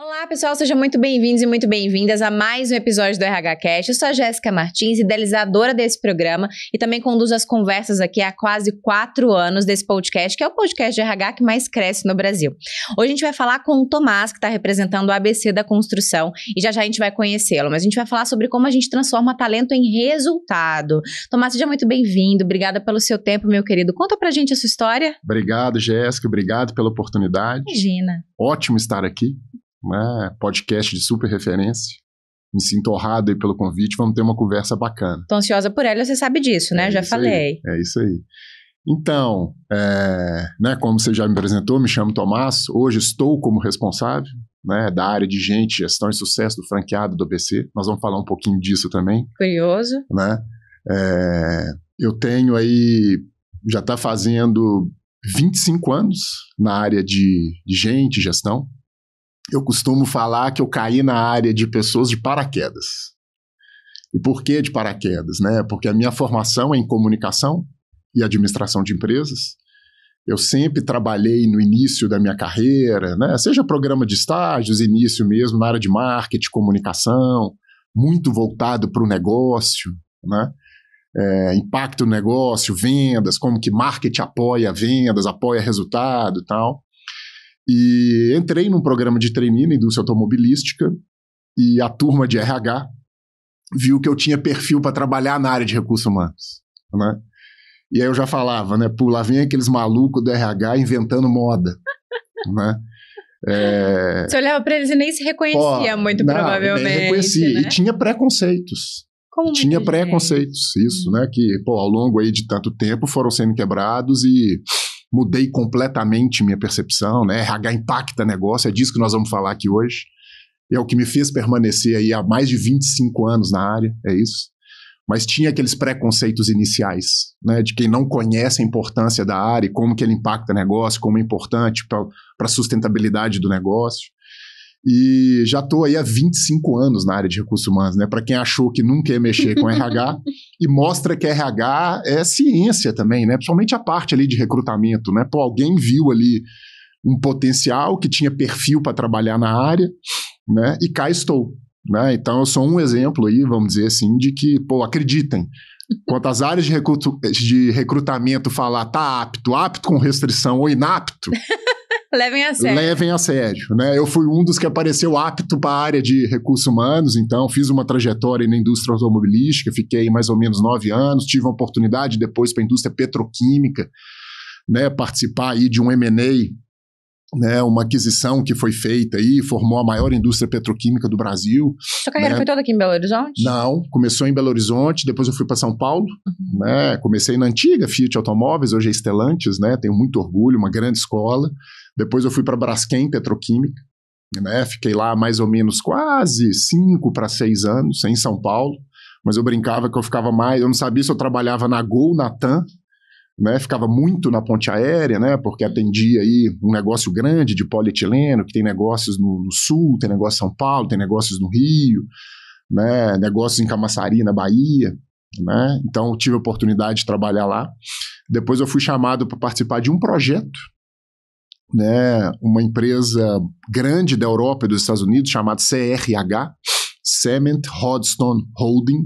Olá, pessoal, sejam muito bem-vindos e muito bem-vindas a mais um episódio do RH Cast. Eu sou a Jéssica Martins, idealizadora desse programa e também conduzo as conversas aqui há quase 4 anos desse podcast, que é o podcast de RH que mais cresce no Brasil. Hoje a gente vai falar com o Tomás, que está representando o ABC da construção, e já a gente vai conhecê-lo, mas a gente vai falar sobre como a gente transforma talento em resultado. Tomás, seja muito bem-vindo, obrigada pelo seu tempo, meu querido. Conta pra gente a sua história. Obrigado, Jéssica, obrigado pela oportunidade. Imagina. Ótimo estar aqui. Podcast de super referência. Me sinto honrado aí pelo convite, vamos ter uma conversa bacana. Tô ansiosa por ela, você sabe disso, né? Já falei. É isso aí. Então, como você já me apresentou, me chamo Tomás. Hoje estou como responsável da área de gente, gestão e sucesso do franqueado do ABC. Nós vamos falar um pouquinho disso também. Curioso. Eu tenho aí, já está fazendo 25 anos na área de gente, gestão. Eu costumo falar que eu caí na área de pessoas de paraquedas. E por que de paraquedas? Porque a minha formação é em comunicação e administração de empresas. Eu sempre trabalhei no início da minha carreira, seja programa de estágios, início mesmo, na área de marketing, comunicação, muito voltado para o negócio, impacto no negócio, vendas, como que marketing apoia vendas, apoia resultado e tal. E entrei num programa de trainee na indústria automobilística e a turma de RH viu que eu tinha perfil para trabalhar na área de recursos humanos. E aí eu já falava, lá vem aqueles malucos do RH inventando moda. Você olhava para eles e nem se reconhecia muito, provavelmente. Nem reconhecia. E tinha preconceitos. Tinha preconceitos, isso, que ao longo aí de tanto tempo foram sendo quebrados e mudei completamente minha percepção, RH impacta negócio, é disso que nós vamos falar aqui hoje. É o que me fez permanecer aí há mais de 25 anos na área, é isso. Mas tinha aqueles preconceitos iniciais, de quem não conhece a importância da área e como que ele impacta negócio, como é importante para a sustentabilidade do negócio. E já estou aí há 25 anos na área de recursos humanos, para quem achou que nunca ia mexer com RH, e mostra que RH é ciência também, principalmente a parte ali de recrutamento, alguém viu ali um potencial que tinha perfil para trabalhar na área, e cá estou, então eu sou um exemplo aí, vamos dizer assim, de que, acreditem, quanto às áreas de recrutamento falar tá apto com restrição ou inapto, Levem a sério. Levem a sério, Eu fui um dos que apareceu apto para a área de recursos humanos, então fiz uma trajetória na indústria automobilística, fiquei mais ou menos 9 anos, tive a oportunidade depois para a indústria petroquímica, participar aí de um M&A, uma aquisição que foi feita aí, formou a maior indústria petroquímica do Brasil. Sua carreira foi toda aqui em Belo Horizonte? Não, começou em Belo Horizonte, depois eu fui para São Paulo, comecei na antiga Fiat Automóveis, hoje é Stellantis, tenho muito orgulho, uma grande escola. Depois eu fui para Braskem Petroquímica, fiquei lá mais ou menos quase 5 para 6 anos, em São Paulo, mas eu brincava que eu ficava mais, eu não sabia se eu trabalhava na Gol, na TAM, ficava muito na ponte aérea, porque atendia aí um negócio grande de polietileno, que tem negócios no Sul, tem negócio em São Paulo, tem negócios no Rio, negócios em Camaçari, na Bahia, então eu tive a oportunidade de trabalhar lá. Depois eu fui chamado para participar de um projeto, uma empresa grande da Europa e dos Estados Unidos, chamada CRH, Cement Rodstone Holding,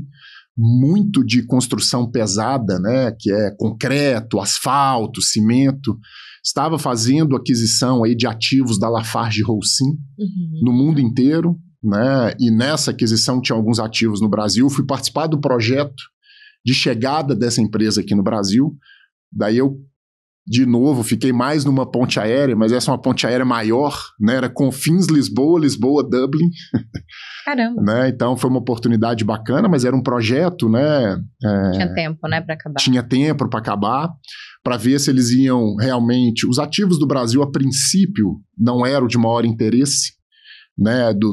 muito de construção pesada, que é concreto, asfalto, cimento. Estava fazendo aquisição aí de ativos da Lafarge-Holcim no mundo inteiro, e nessa aquisição tinha alguns ativos no Brasil. Fui participar do projeto de chegada dessa empresa aqui no Brasil. Daí eu, de novo, fiquei mais numa ponte aérea, mas essa é uma ponte aérea maior, era Confins, Lisboa, Dublin. Caramba. Então foi uma oportunidade bacana, mas era um projeto, Tinha tempo, para acabar. Tinha tempo para acabar, para ver se eles iam realmente... Os ativos do Brasil, a princípio, não eram de maior interesse,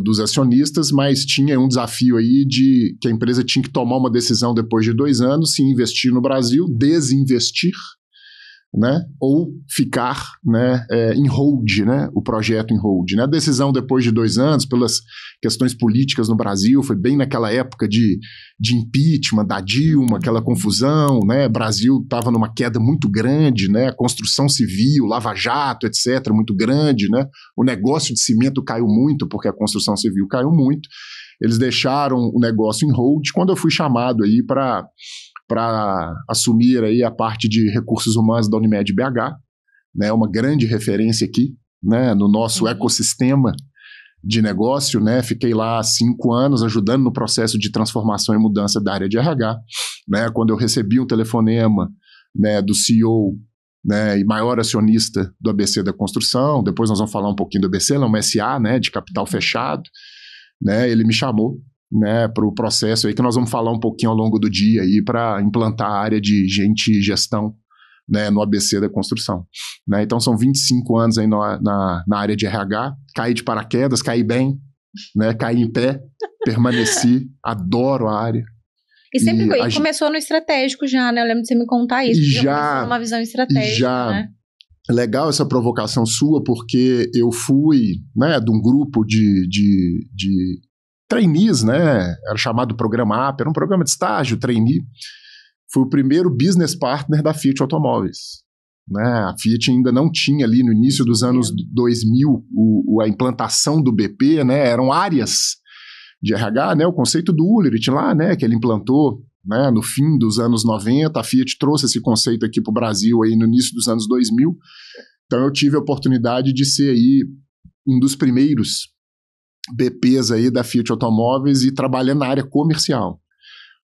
dos acionistas, mas tinha um desafio aí de que a empresa tinha que tomar uma decisão depois de 2 anos, se investir no Brasil, desinvestir, né, ou ficar, né, em hold, né, o projeto em hold. Né? A decisão, depois de 2 anos, pelas questões políticas no Brasil, foi bem naquela época de impeachment da Dilma, aquela confusão, né, o Brasil estava numa queda muito grande, né, construção civil, lava-jato, etc., muito grande, né, o negócio de cimento caiu muito, porque a construção civil caiu muito, eles deixaram o negócio em hold. Quando eu fui chamado aí para assumir aí a parte de recursos humanos da Unimed BH, né, uma grande referência aqui, né, no nosso ecossistema de negócio, né, fiquei lá 5 anos ajudando no processo de transformação e mudança da área de RH, né, quando eu recebi um telefonema, né, do CEO, né, e maior acionista do ABC da Construção, depois nós vamos falar um pouquinho do ABC, ela é uma SA, né, de capital fechado, né, ele me chamou, né, para o processo aí que nós vamos falar um pouquinho ao longo do dia aí para implantar a área de gente e gestão, né, no ABC da Construção. Né, então são 25 anos aí na área de RH, caí de paraquedas, caí bem, né, caí em pé, permaneci, adoro a área. E sempre começou no estratégico já, né? Eu lembro de você me contar isso. Já uma visão estratégica, né? Legal essa provocação sua, porque eu fui, né, de um grupo de trainees, né, era chamado Programa AP, era um programa de estágio, trainee. Fui o primeiro business partner da Fiat Automóveis. Né, a Fiat ainda não tinha ali no início dos anos 2000 a implantação do BP, né, eram áreas de RH, né, o conceito do Ulrich lá, né, que ele implantou, né, no fim dos anos 90, a Fiat trouxe esse conceito aqui para o Brasil aí no início dos anos 2000, então eu tive a oportunidade de ser aí um dos primeiros BPs aí da Fiat Automóveis e trabalhando na área comercial.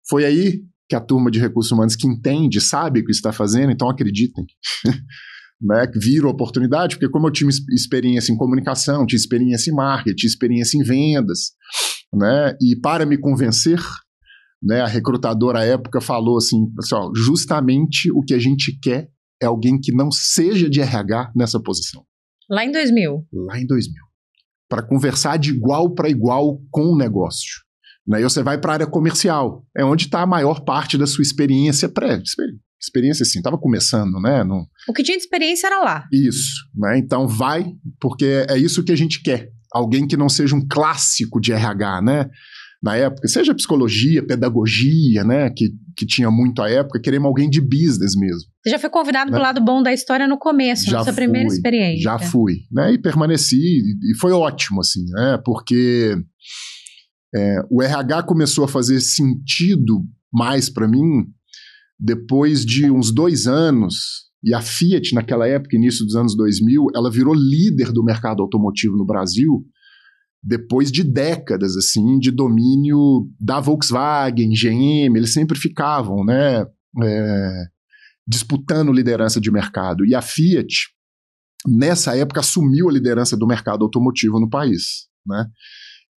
Foi aí que a turma de recursos humanos que entende, sabe o que está fazendo, então acreditem, né, viram a oportunidade, porque como eu tinha experiência em comunicação, tinha experiência em marketing, tinha experiência em vendas, né, e para me convencer, né, a recrutadora à época falou assim, pessoal, justamente o que a gente quer é alguém que não seja de RH nessa posição. Lá em 2000? Lá em 2000. Para conversar de igual para igual com o negócio. Né? E você vai para a área comercial, é onde está a maior parte da sua experiência experiência assim, estava começando, né? O que tinha de experiência era lá. Isso, né? Então vai, porque é isso que a gente quer. Alguém que não seja um clássico de RH, né? Na época, seja psicologia, pedagogia, né? Que tinha muito à época, queremos alguém de business mesmo. Você já foi convidado pro lado bom da história no começo, na sua primeira experiência. Já fui, né? E permaneci, e foi ótimo, assim, né? Porque o RH começou a fazer sentido mais para mim depois de uns 2 anos, e a Fiat naquela época, início dos anos 2000, ela virou líder do mercado automotivo no Brasil, depois de décadas, assim, de domínio da Volkswagen, GM, eles sempre ficavam, né, disputando liderança de mercado. E a Fiat, nessa época, assumiu a liderança do mercado automotivo no país, né.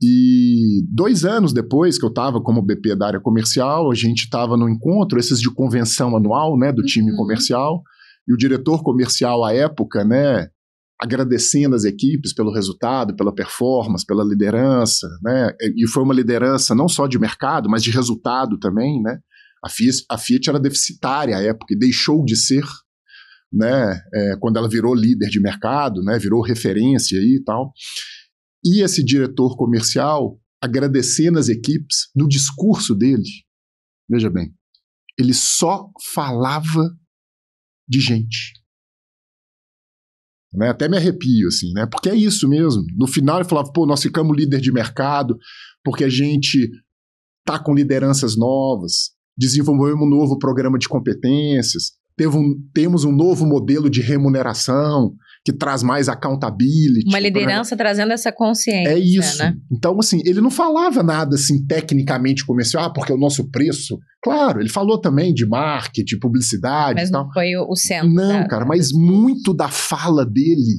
E 2 anos depois que eu estava como BP da área comercial, a gente estava no encontro, esses de convenção anual, né, do time comercial, e o diretor comercial à época, né, agradecendo as equipes pelo resultado, pela performance, pela liderança, né, e foi uma liderança não só de mercado, mas de resultado também, né. A Fiat era deficitária à época e deixou de ser, né, quando ela virou líder de mercado, né, virou referência aí e tal. E esse diretor comercial, agradecendo as equipes, no discurso dele, veja bem, ele só falava de gente. Né? Até me arrepio, assim, né? Porque é isso mesmo. No final ele falava, pô, nós ficamos líder de mercado porque a gente tá com lideranças novas, desenvolvemos um novo programa de competências, temos um novo modelo de remuneração que traz mais accountability. Uma liderança trazendo essa consciência. É isso. Né? Então, assim, ele não falava nada assim tecnicamente comercial, porque o nosso preço... Claro, ele falou também de marketing, publicidade mas e tal. Mas não foi o centro. Não, cara, mas muito da fala dele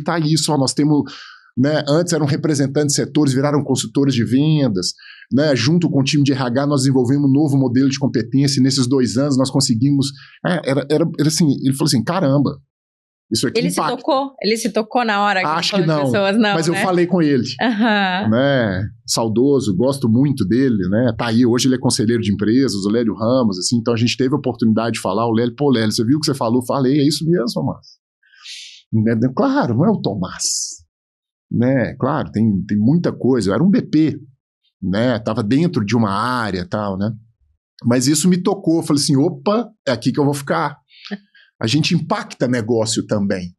tá isso. Ó, nós temos... Né, antes eram representantes de setores, viraram consultores de vendas, né, junto com o time de RH nós desenvolvemos um novo modelo de competência e nesses 2 anos nós conseguimos, era assim, ele falou assim, caramba, Isso aqui impacta. Ele se tocou na hora? Acho que não, pessoas, não, mas né? eu falei com ele. Né? Saudoso, gosto muito dele, né? Tá aí, hoje ele é conselheiro de empresas, o Lélio Ramos, assim, então a gente teve a oportunidade de falar, o Lélio, pô, Lélio, você viu o que você falou? Falei, é isso mesmo, Tomás. Né? Claro, não é o Tomás. Né? Claro, tem muita coisa, eu era um BP, né? Tava dentro de uma área e tal, né? Mas isso me tocou, eu falei assim, opa, é aqui que eu vou ficar. A gente impacta negócio também,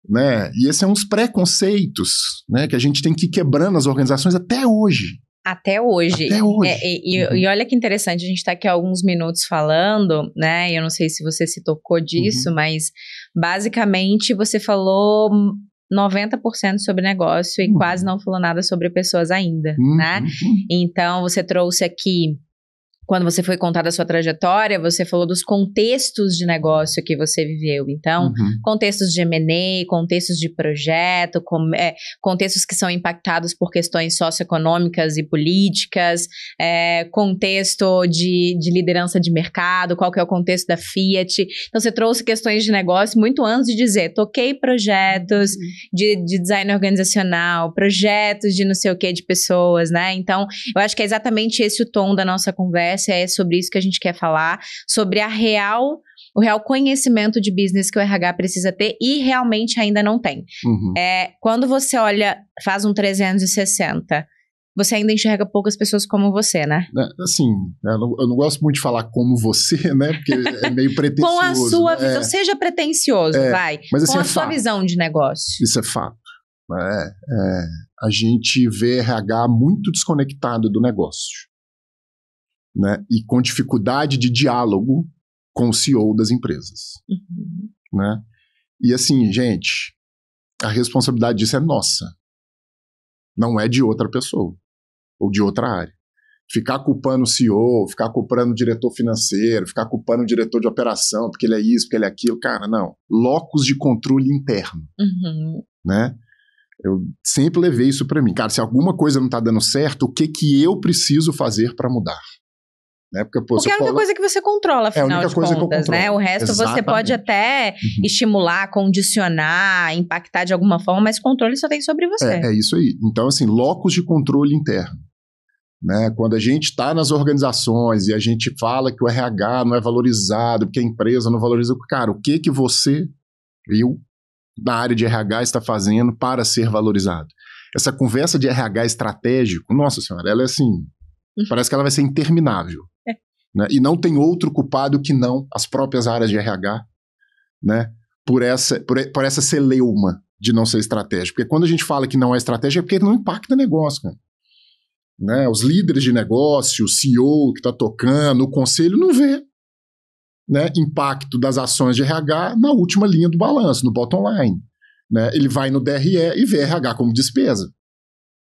né? E esses são uns preconceitos, né, que a gente tem que ir quebrando as organizações até hoje. Até hoje. E olha que interessante, a gente está aqui há alguns minutos falando, né? Eu não sei se você se tocou disso, mas basicamente você falou 90% sobre negócio e quase não falou nada sobre pessoas ainda, né? Então você trouxe aqui, quando você foi contar da sua trajetória, você falou dos contextos de negócio que você viveu. Então, contextos de M&A, contextos de projeto, contextos que são impactados por questões socioeconômicas e políticas, contexto de liderança de mercado, qual que é o contexto da Fiat. Então, você trouxe questões de negócio muito antes de dizer, toquei projetos de design organizacional, projetos de não sei o que, de pessoas, né? Então, eu acho que é exatamente esse o tom da nossa conversa. É sobre isso que a gente quer falar, sobre o real conhecimento de business que o RH precisa ter e realmente ainda não tem. Quando você olha, faz um 360, você ainda enxerga poucas pessoas como você, né? Assim, eu não gosto muito de falar como você, né? Porque é meio pretencioso. Com a sua visão, seja pretencioso, vai. Mas assim, com a sua visão de negócio. Isso é fato. A gente vê RH muito desconectado do negócio. Né, e com dificuldade de diálogo com o CEO das empresas. Né? E assim, gente, a responsabilidade disso é nossa. Não é de outra pessoa ou de outra área. Ficar culpando o CEO, ficar culpando o diretor financeiro, ficar culpando o diretor de operação, porque ele é isso, porque ele é aquilo, cara, não. Locus de controle interno. Né? Eu sempre levei isso para mim. Cara, se alguma coisa não está dando certo, o que eu preciso fazer para mudar? Né? Porque é a única coisa que você controla, afinal de contas, né? O resto você pode até estimular, condicionar, impactar de alguma forma, mas controle só tem sobre você. É isso aí. Então, assim, locus de controle interno. Né? Quando a gente está nas organizações e a gente fala que o RH não é valorizado, porque a empresa não valoriza, cara, o que você, na área de RH está fazendo para ser valorizado? Essa conversa de RH estratégico, nossa senhora, ela é assim, parece que ela vai ser interminável. Né? E não tem outro culpado que não as próprias áreas de RH, né? por essa celeuma de não ser estratégico. Porque quando a gente fala que não é estratégia, é porque não impacta negócio. Cara. Né? Os líderes de negócio, o CEO que está tocando, o conselho não vê, né, impacto das ações de RH na última linha do balanço, no bottom line. Né? Ele vai no DRE e vê RH como despesa.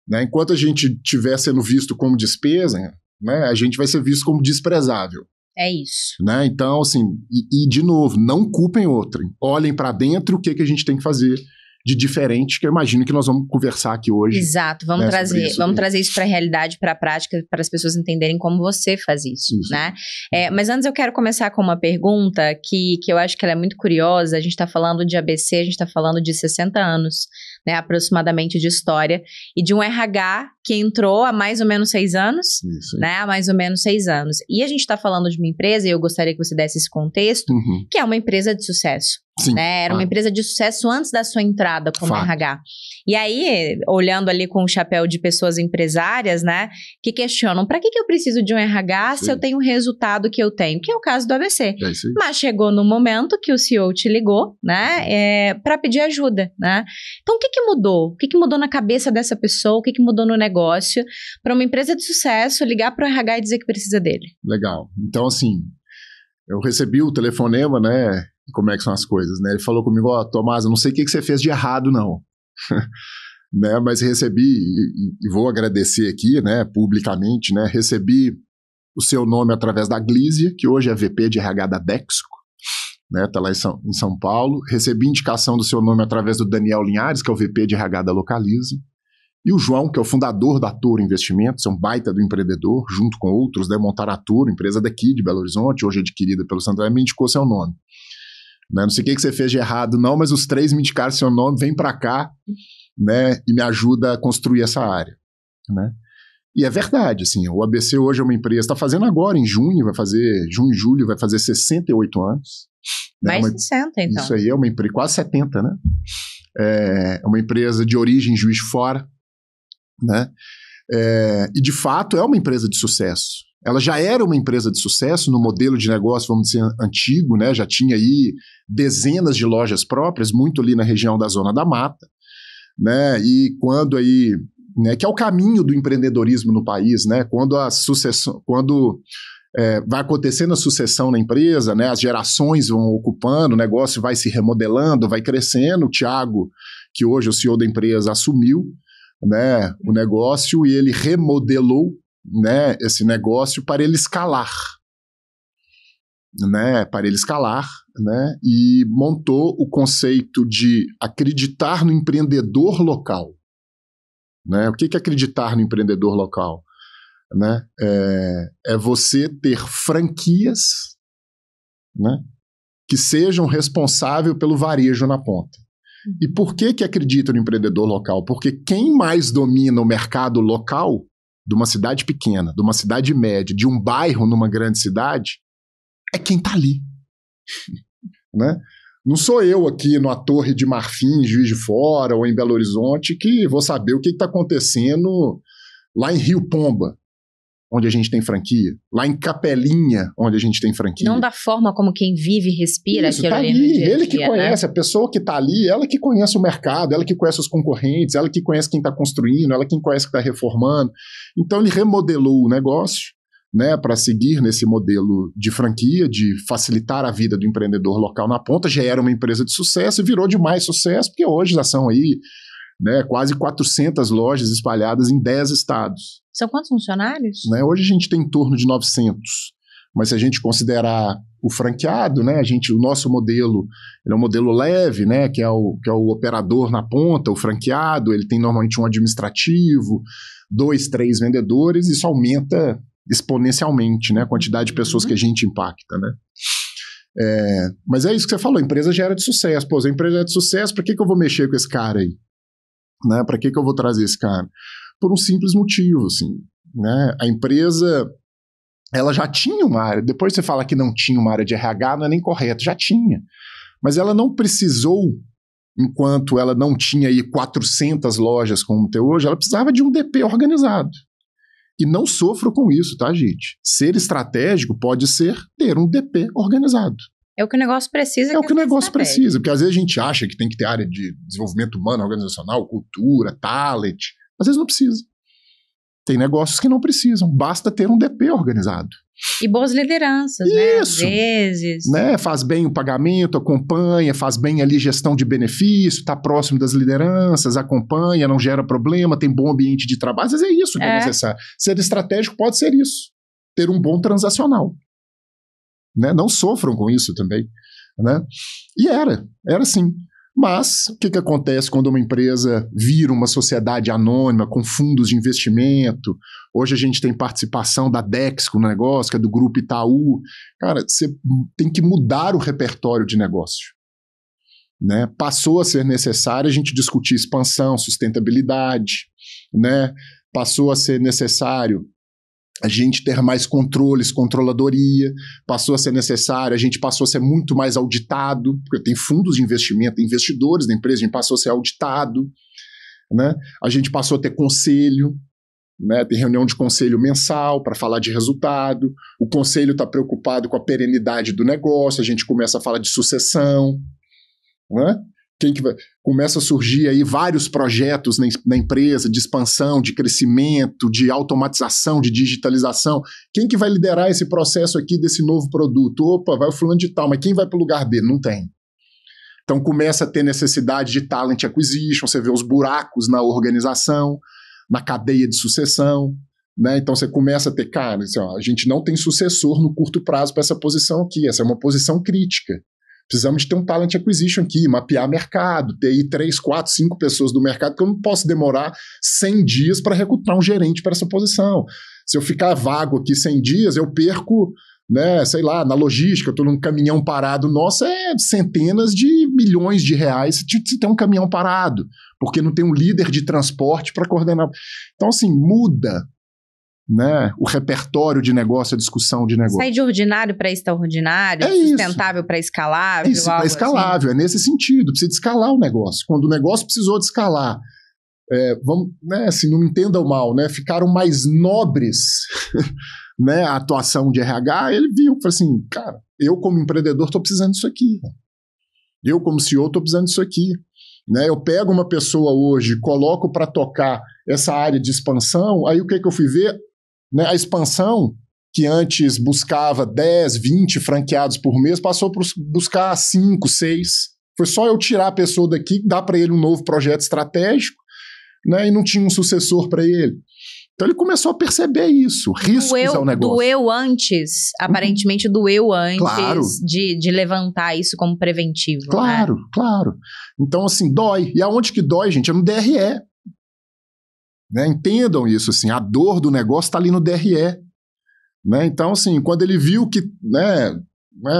Né? Enquanto a gente estiver sendo visto como despesa, né, a gente vai ser visto como desprezável. É isso. Né? Então, assim, de novo, não culpem outrem. Olhem para dentro o que a gente tem que fazer de diferente, que eu imagino que nós vamos conversar aqui hoje. Exato, vamos trazer isso para a realidade, para a prática, para as pessoas entenderem como você faz isso. Né? Mas antes eu quero começar com uma pergunta que eu acho que ela é muito curiosa. A gente está falando de ABC, a gente está falando de 60 anos, né, aproximadamente, de história, e de um RH que entrou há mais ou menos 6 anos, né, há mais ou menos 6 anos. E a gente está falando de uma empresa, e eu gostaria que você desse esse contexto, que é uma empresa de sucesso. Sim, né? Era uma empresa de sucesso antes da sua entrada como RH. E aí, olhando ali com o chapéu de pessoas empresárias, né, que questionam, para que eu preciso de um RH se eu tenho o resultado que eu tenho? Que é o caso do ABC. Mas chegou no momento que o CEO te ligou, né, para pedir ajuda, né? Então, o que mudou? O que mudou na cabeça dessa pessoa? O que mudou no negócio para uma empresa de sucesso ligar para o RH e dizer que precisa dele? Legal. Então, assim, eu recebi o telefonema, né, como é que são as coisas, né? Ele falou comigo, Tomás, eu não sei o que você fez de errado, não. Né? Mas recebi, e vou agradecer aqui, né, publicamente, né? Recebi o seu nome através da Glízia, que hoje é VP de RH da Dexco, né? Tá lá em São Paulo. Recebi indicação do seu nome através do Daniel Linhares, que é o VP de RH da Localiza. E o João, que é o fundador da Toro Investimentos, é um baita do empreendedor, junto com outros, né? Montaram a Toro, empresa daqui de Belo Horizonte, hoje adquirida pelo Santander, me indicou seu nome. né? Não sei o que você fez de errado, não, mas os 3 me indicaram seu nome, vem para cá, né? E me ajuda a construir essa área, né? E é verdade, assim, o ABC hoje é uma empresa, está fazendo agora, em junho e julho, vai fazer 68 anos. Mais de 60, então. Isso aí é uma empresa, quase 70, né? É uma empresa de origem Juiz de Fora, né? E de fato é uma empresa de sucesso. Ela já era uma empresa de sucesso no modelo de negócio, vamos dizer, antigo, né? Já tinha aí dezenas de lojas próprias, muito ali na região da Zona da Mata, né? E quando aí, né, que é o caminho do empreendedorismo no país, né? Quando vai acontecendo a sucessão na empresa, né? As gerações vão ocupando, o negócio vai se remodelando, vai crescendo. O Thiago, que hoje é o CEO da empresa, assumiu, né, o negócio e ele remodelou, né, esse negócio para ele escalar, né, e montou o conceito de acreditar no empreendedor local, né? O que é acreditar no empreendedor local? Né? É você ter franquias, né, que sejam responsáveis pelo varejo na ponta. E por que acredita no empreendedor local? Porque quem mais domina o mercado local de uma cidade pequena, de uma cidade média, de um bairro numa grande cidade, é quem está ali. Né? Não sou eu aqui na Torre de Marfim, em Juiz de Fora ou em Belo Horizonte que vou saber o que está acontecendo lá em Rio Pomba, onde a gente tem franquia, lá em Capelinha, onde a gente tem franquia. Não da forma como quem vive e respira aquilo tá ali no dia a dia, ele que conhece, né? A pessoa que está ali, ela que conhece o mercado, ela que conhece os concorrentes, ela que conhece quem está construindo, ela que conhece quem está reformando. Então ele remodelou o negócio, né, para seguir nesse modelo de franquia, de facilitar a vida do empreendedor local na ponta. Já era uma empresa de sucesso e virou de mais sucesso, porque hoje já são aí, né, quase 400 lojas espalhadas em 10 estados. São quantos funcionários? Né, hoje a gente tem em torno de 900, mas se a gente considerar o franqueado, né, o nosso modelo, ele é um modelo leve, né, que é o operador na ponta, o franqueado, ele tem normalmente um administrativo, 2, 3 vendedores, isso aumenta exponencialmente, né, a quantidade de pessoas que a gente impacta, né. Mas é isso que você falou, a empresa já era de sucesso. Pô, se a empresa é de sucesso, para que eu vou mexer com esse cara aí? Né, para que eu vou trazer esse cara? Por um simples motivo, assim, né? A empresa, ela já tinha uma área, depois você fala que não tinha uma área de RH, não é nem correto, já tinha, mas ela não precisou, enquanto ela não tinha aí 400 lojas como tem hoje, ela precisava de um DP organizado. E não sofro com isso, tá, gente? Ser estratégico pode ser ter um DP organizado. É o que o negócio precisa. É o que o negócio precisa, porque às vezes a gente acha que tem que ter área de desenvolvimento humano, organizacional, cultura, talent. Às vezes não precisa. Tem negócios que não precisam, basta ter um DP organizado. E boas lideranças, isso, né? Às vezes. Né? Faz bem o pagamento, acompanha, faz bem ali gestão de benefício, está próximo das lideranças, acompanha, não gera problema, tem bom ambiente de trabalho. Às vezes é isso que é necessário. Ser estratégico pode ser isso. Ter um bom transacional. Né? Não sofram com isso também. Né? E era sim. Mas o que acontece quando uma empresa vira uma sociedade anônima com fundos de investimento? Hoje a gente tem participação da Dexco no negócio, que é do Grupo Itaú. Cara, você tem que mudar o repertório de negócio. Né? Passou a ser necessário a gente discutir expansão, sustentabilidade. Né? Passou a ser necessário a gente ter mais controles, controladoria, passou a ser necessário, a gente passou a ser muito mais auditado, porque tem fundos de investimento, tem investidores da empresa, a gente passou a ser auditado, né? A gente passou a ter conselho, né? Tem reunião de conselho mensal para falar de resultado, o conselho está preocupado com a perenidade do negócio, a gente começa a falar de sucessão, né? Começa a surgir aí vários projetos na empresa de expansão, de crescimento, de automatização, de digitalização. Quem que vai liderar esse processo aqui desse novo produto? Opa, vai o fulano de tal, mas quem vai para o lugar dele? Não tem. Então começa a ter necessidade de talent acquisition, você vê os buracos na organização, na cadeia de sucessão, né? Então você começa a ter, cara, assim, ó, a gente não tem sucessor no curto prazo para essa posição aqui, essa é uma posição crítica. Precisamos de ter um talent acquisition aqui, mapear mercado, ter aí 3, 4, 5 pessoas do mercado, que eu não posso demorar 100 dias para recrutar um gerente para essa posição. Se eu ficar vago aqui 100 dias, eu perco né, sei lá, na logística, eu tô num caminhão parado, nossa, é centenas de milhões de reais se tem um caminhão parado, porque não tem um líder de transporte para coordenar. Então, assim, muda, né, o repertório de negócio, a discussão de negócio. Sai de ordinário para extraordinário, sustentável para escalável. Isso, para escalável, assim. É nesse sentido, precisa de escalar o negócio. Quando o negócio precisou de escalar, vamos, né, assim, não me entendam mal, né, ficaram mais nobres né, a atuação de RH, ele viu, falou assim, cara, eu como empreendedor estou precisando disso aqui. Eu como CEO estou precisando disso aqui. Né, eu pego uma pessoa hoje, coloco para tocar essa área de expansão, aí o que eu fui ver? Né, a expansão, que antes buscava 10, 20 franqueados por mês, passou para buscar 5, 6. Foi só eu tirar a pessoa daqui, dar para ele um novo projeto estratégico, né, e não tinha um sucessor para ele. Então ele começou a perceber isso, riscos ao negócio. Doeu antes, aparentemente doeu antes claro. de levantar isso como preventivo. Claro, né? Claro. Então assim, dói. E aonde que dói, gente? É no DRE. Né? Entendam isso, assim, a dor do negócio está ali no DRE. Né? Então assim, quando ele viu que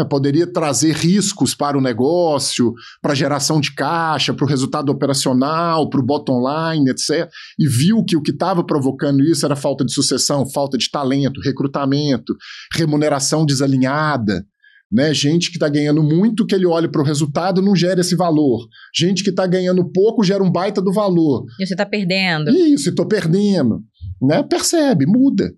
poderia trazer riscos para o negócio, para a geração de caixa, para o resultado operacional, para o bottom line, etc. E viu que o que estava provocando isso era falta de sucessão, falta de talento, recrutamento, remuneração desalinhada, né? Gente que está ganhando muito, que ele olha para o resultado e não gera esse valor. Gente que está ganhando pouco gera um baita do valor. E você está perdendo. Isso, estou perdendo. Né? Percebe, muda.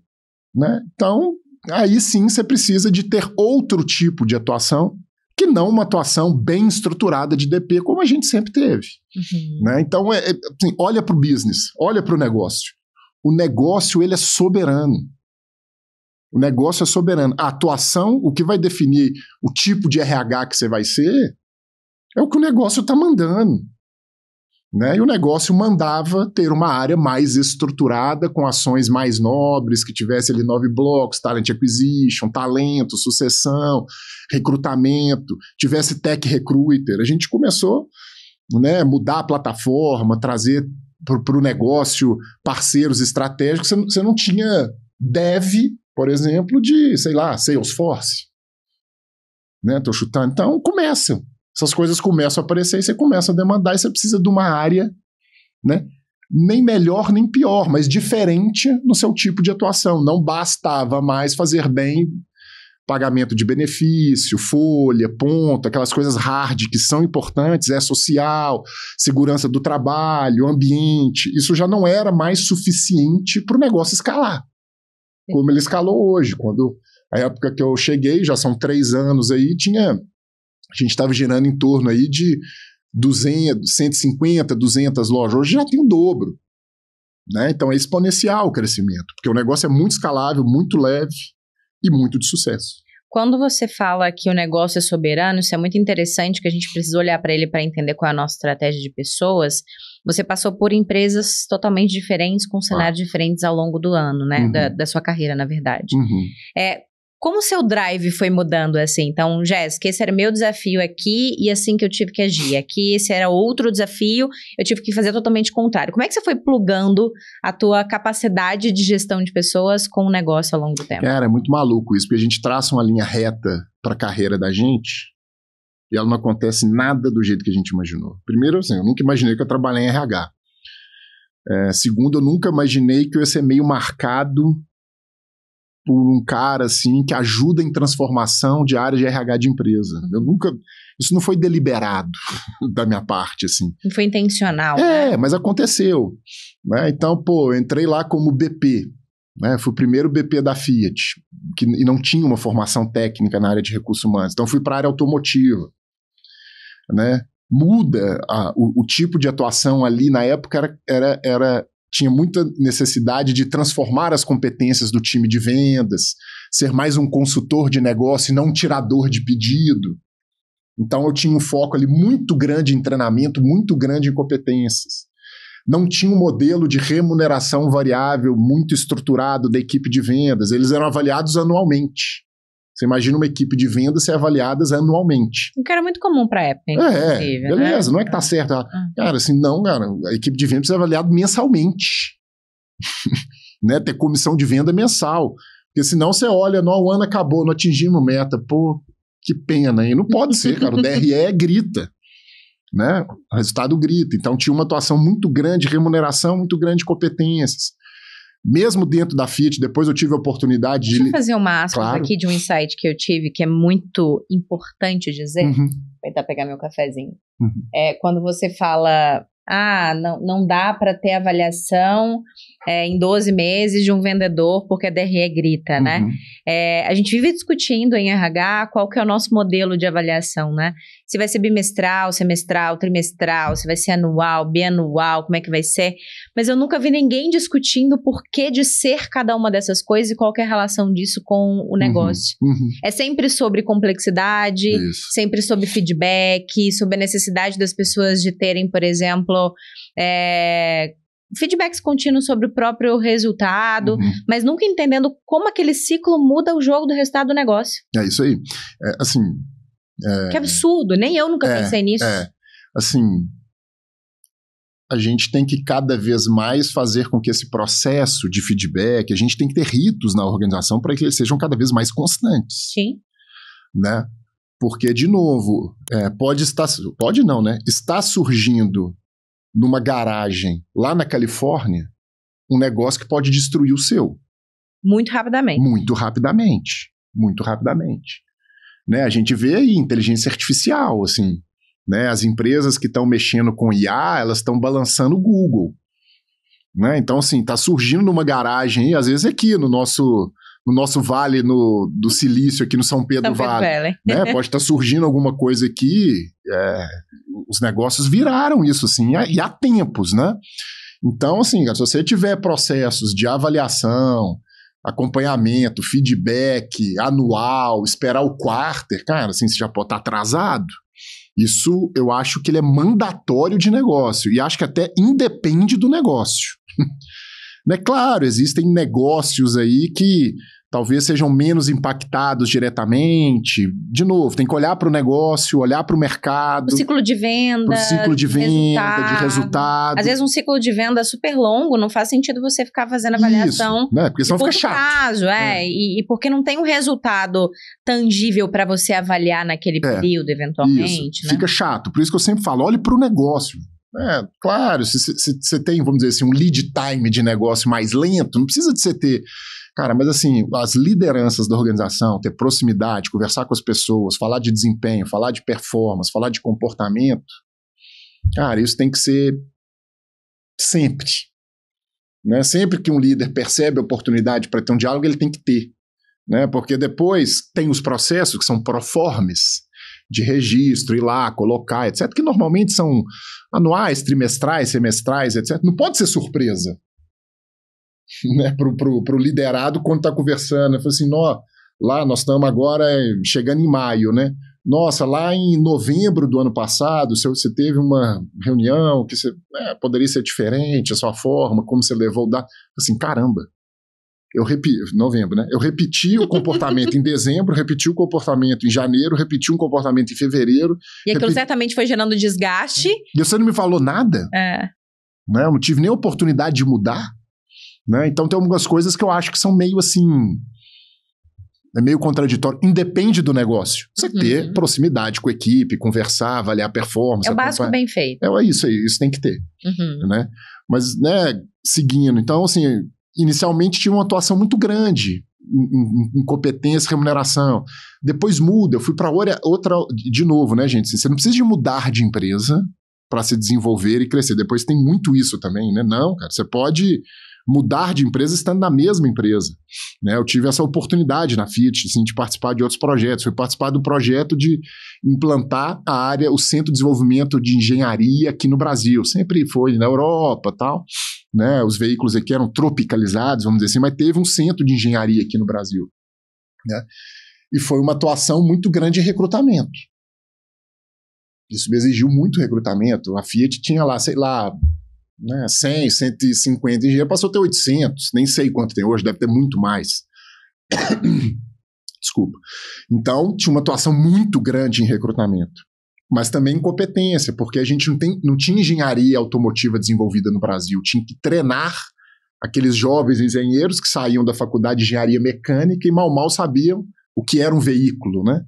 Né? Então, aí sim você precisa de ter outro tipo de atuação, que não uma atuação bem estruturada de DP, como a gente sempre teve. Uhum. Né? Então, assim, olha para o business, olha para o negócio. O negócio, ele é soberano. O negócio é soberano. A atuação, o que vai definir o tipo de RH que você vai ser, é o que o negócio está mandando. Né? E o negócio mandava ter uma área mais estruturada, com ações mais nobres, que tivesse ali 9 blocos, talent acquisition, talento, sucessão, recrutamento, tivesse tech recruiter. A gente começou, né, mudar a plataforma, trazer para o negócio parceiros estratégicos. Você não tinha dev, por exemplo, de, sei lá, Salesforce. Né? Tô chutando. Então, começam. Essas coisas começam a aparecer e você começa a demandar e você precisa de uma área, né, nem melhor nem pior, mas diferente no seu tipo de atuação. Não bastava mais fazer bem pagamento de benefício, folha, ponto, aquelas coisas hard que são importantes, social, segurança do trabalho, ambiente. Isso já não era mais suficiente para o negócio escalar, como ele escalou hoje. Quando a época que eu cheguei, já são 3 anos aí, a gente estava girando em torno aí de 150, 200 lojas. Hoje já tem o dobro. Né? Então é exponencial o crescimento, porque o negócio é muito escalável, muito leve e muito de sucesso. Quando você fala que o negócio é soberano, isso é muito interessante, que a gente precisa olhar para ele para entender qual é a nossa estratégia de pessoas. Você passou por empresas totalmente diferentes, com cenários diferentes ao longo do ano, né? Uhum. Da sua carreira, na verdade. Uhum. Como o seu drive foi mudando assim? Então, Jéssica, esse era meu desafio aqui e assim que eu tive que agir. Aqui, esse era outro desafio, eu tive que fazer totalmente o contrário. Como é que você foi plugando a tua capacidade de gestão de pessoas com o negócio ao longo do tempo? Cara, é muito maluco isso, porque a gente traça uma linha reta para a carreira da gente e ela não acontece nada do jeito que a gente imaginou. Primeiro, assim, eu nunca imaginei que eu trabalhei em RH. Segundo, eu nunca imaginei que eu ia ser meio marcado por um cara assim que ajuda em transformação de área de RH de empresa. Isso não foi deliberado da minha parte, assim. Não foi intencional, né? Mas aconteceu. Né? Então, eu entrei lá como BP. Né? Fui o primeiro BP da Fiat, e não tinha uma formação técnica na área de recursos humanos. Então, fui para a área automotiva. Né? Muda o tipo de atuação ali na época tinha muita necessidade de transformar as competências do time de vendas, ser mais um consultor de negócio e não um tirador de pedido. Então eu tinha um foco ali muito grande em treinamento, muito grande em competências. Não tinha um modelo de remuneração variável muito estruturado da equipe de vendas, eles eram avaliados anualmente. Você imagina uma equipe de vendas ser avaliadas anualmente. Que era muito comum para a época, inclusive. Beleza, né? Não é que tá certo. Cara, assim, não, cara, a equipe de vendas é avaliada mensalmente. Né? Ter comissão de venda mensal. Porque senão você olha, o ano acabou, não atingimos meta, pô, que pena, hein? Não pode ser, cara, o DRE grita, né? O resultado grita. Então tinha uma atuação muito grande, remuneração muito grande de competências. Mesmo dentro da Fiat, depois eu tive a oportunidade Deixa eu fazer uma aspas aqui de um insight que eu tive, que é muito importante dizer. Vou tentar pegar meu cafezinho. Quando você fala, não dá para ter avaliação em 12 meses de um vendedor porque a DRE grita, né? A gente vive discutindo em RH qual que é o nosso modelo de avaliação, né? Se vai ser bimestral, semestral, trimestral, se vai ser anual, bianual, como é que vai ser. Mas eu nunca vi ninguém discutindo o porquê de ser cada uma dessas coisas e qual que é a relação disso com o negócio. É sempre sobre complexidade, sempre sobre feedback, sobre a necessidade das pessoas de terem, por exemplo, feedbacks contínuos sobre o próprio resultado, mas nunca entendendo como aquele ciclo muda o jogo do resultado do negócio. É isso aí. Que absurdo, nem eu nunca pensei nisso. Assim, a gente tem que cada vez mais fazer com que esse processo de feedback, a gente tem que ter ritos na organização para que eles sejam cada vez mais constantes. Sim. Né? Porque, de novo, pode não, né? Está surgindo numa garagem lá na Califórnia um negócio que pode destruir o seu. Muito rapidamente. Muito rapidamente. Muito rapidamente. Né? A gente vê aí inteligência artificial, assim, né? As empresas que estão mexendo com IA, elas estão balançando o Google. Né? Então, assim, está surgindo numa garagem aí, às vezes aqui no nosso vale do Silício, aqui no São Pedro Vale. Né? Pode estar surgindo alguma coisa aqui, os negócios viraram isso, assim, e há tempos, né? Então, assim, se você tiver processos de avaliação, acompanhamento, feedback anual, esperar o quarter, cara, assim, você já pode estar atrasado. Isso eu acho que ele é mandatório de negócio e acho que até independe do negócio. Né? Claro, existem negócios aí que talvez sejam menos impactados diretamente. De novo, tem que olhar para o negócio, olhar para o mercado. O ciclo de venda. O ciclo de venda, de resultado. Às vezes um ciclo de venda super longo, não faz sentido você ficar fazendo avaliação. Isso, né? Porque senão fica chato. Prazo, E porque não tem um resultado tangível para você avaliar naquele período, eventualmente. Isso. Né? Fica chato. Por isso que eu sempre falo, olhe para o negócio. Claro, se você tem, vamos dizer assim, um lead time de negócio mais lento, não precisa de você ter... Cara, mas assim, as lideranças da organização, ter proximidade, conversar com as pessoas, falar de desempenho, falar de performance, falar de comportamento, cara, isso tem que ser sempre. Né? Sempre que um líder percebe a oportunidade para ter um diálogo, ele tem que ter. Né? Porque depois tem os processos que são proformes, de registro, ir lá, colocar, etc., que normalmente são anuais, trimestrais, semestrais, etc. Não pode ser surpresa. Né, pro liderado quando está conversando, fala assim, lá nós estamos agora chegando em maio, né? Nossa, lá em novembro do ano passado, você teve uma reunião que poderia ser diferente, a sua forma, como você levou o dado. Assim, caramba, novembro, né? Eu repeti o comportamento em dezembro, repeti o comportamento em janeiro, repeti um comportamento em fevereiro. E aquilo certamente foi gerando desgaste. E você não me falou nada? Né? Eu não tive nem oportunidade de mudar. Né? Então tem algumas coisas que eu acho que são meio assim, meio contraditório, independe do negócio. Você ter proximidade com a equipe, conversar, avaliar a performance. É o básico bem feito. É isso aí, isso tem que ter. Né? Mas, né, seguindo, então assim, inicialmente tinha uma atuação muito grande em competência e remuneração. Depois muda, eu fui para outra, de novo, né, gente? Você não precisa de mudar de empresa para se desenvolver e crescer. Depois tem muito isso também, né? Não, cara, você pode mudar de empresa estando na mesma empresa. Né? Eu tive essa oportunidade na Fiat, assim, de participar de outros projetos. Fui participar do projeto de implantar o Centro de Desenvolvimento de Engenharia aqui no Brasil. Sempre foi na Europa e tal. Né? Os veículos aqui eram tropicalizados, vamos dizer assim, mas teve um centro de engenharia aqui no Brasil. Né? E foi uma atuação muito grande em recrutamento. Isso me exigiu muito recrutamento. A Fiat tinha lá, sei lá, né, 100, 150 engenheiros, passou a ter 800, nem sei quanto tem hoje, deve ter muito mais. Desculpa. Então, tinha uma atuação muito grande em recrutamento, mas também em competência, porque a gente não tinha engenharia automotiva desenvolvida no Brasil, tinha que treinar aqueles jovens engenheiros que saíam da faculdade de engenharia mecânica e mal sabiam o que era um veículo, né?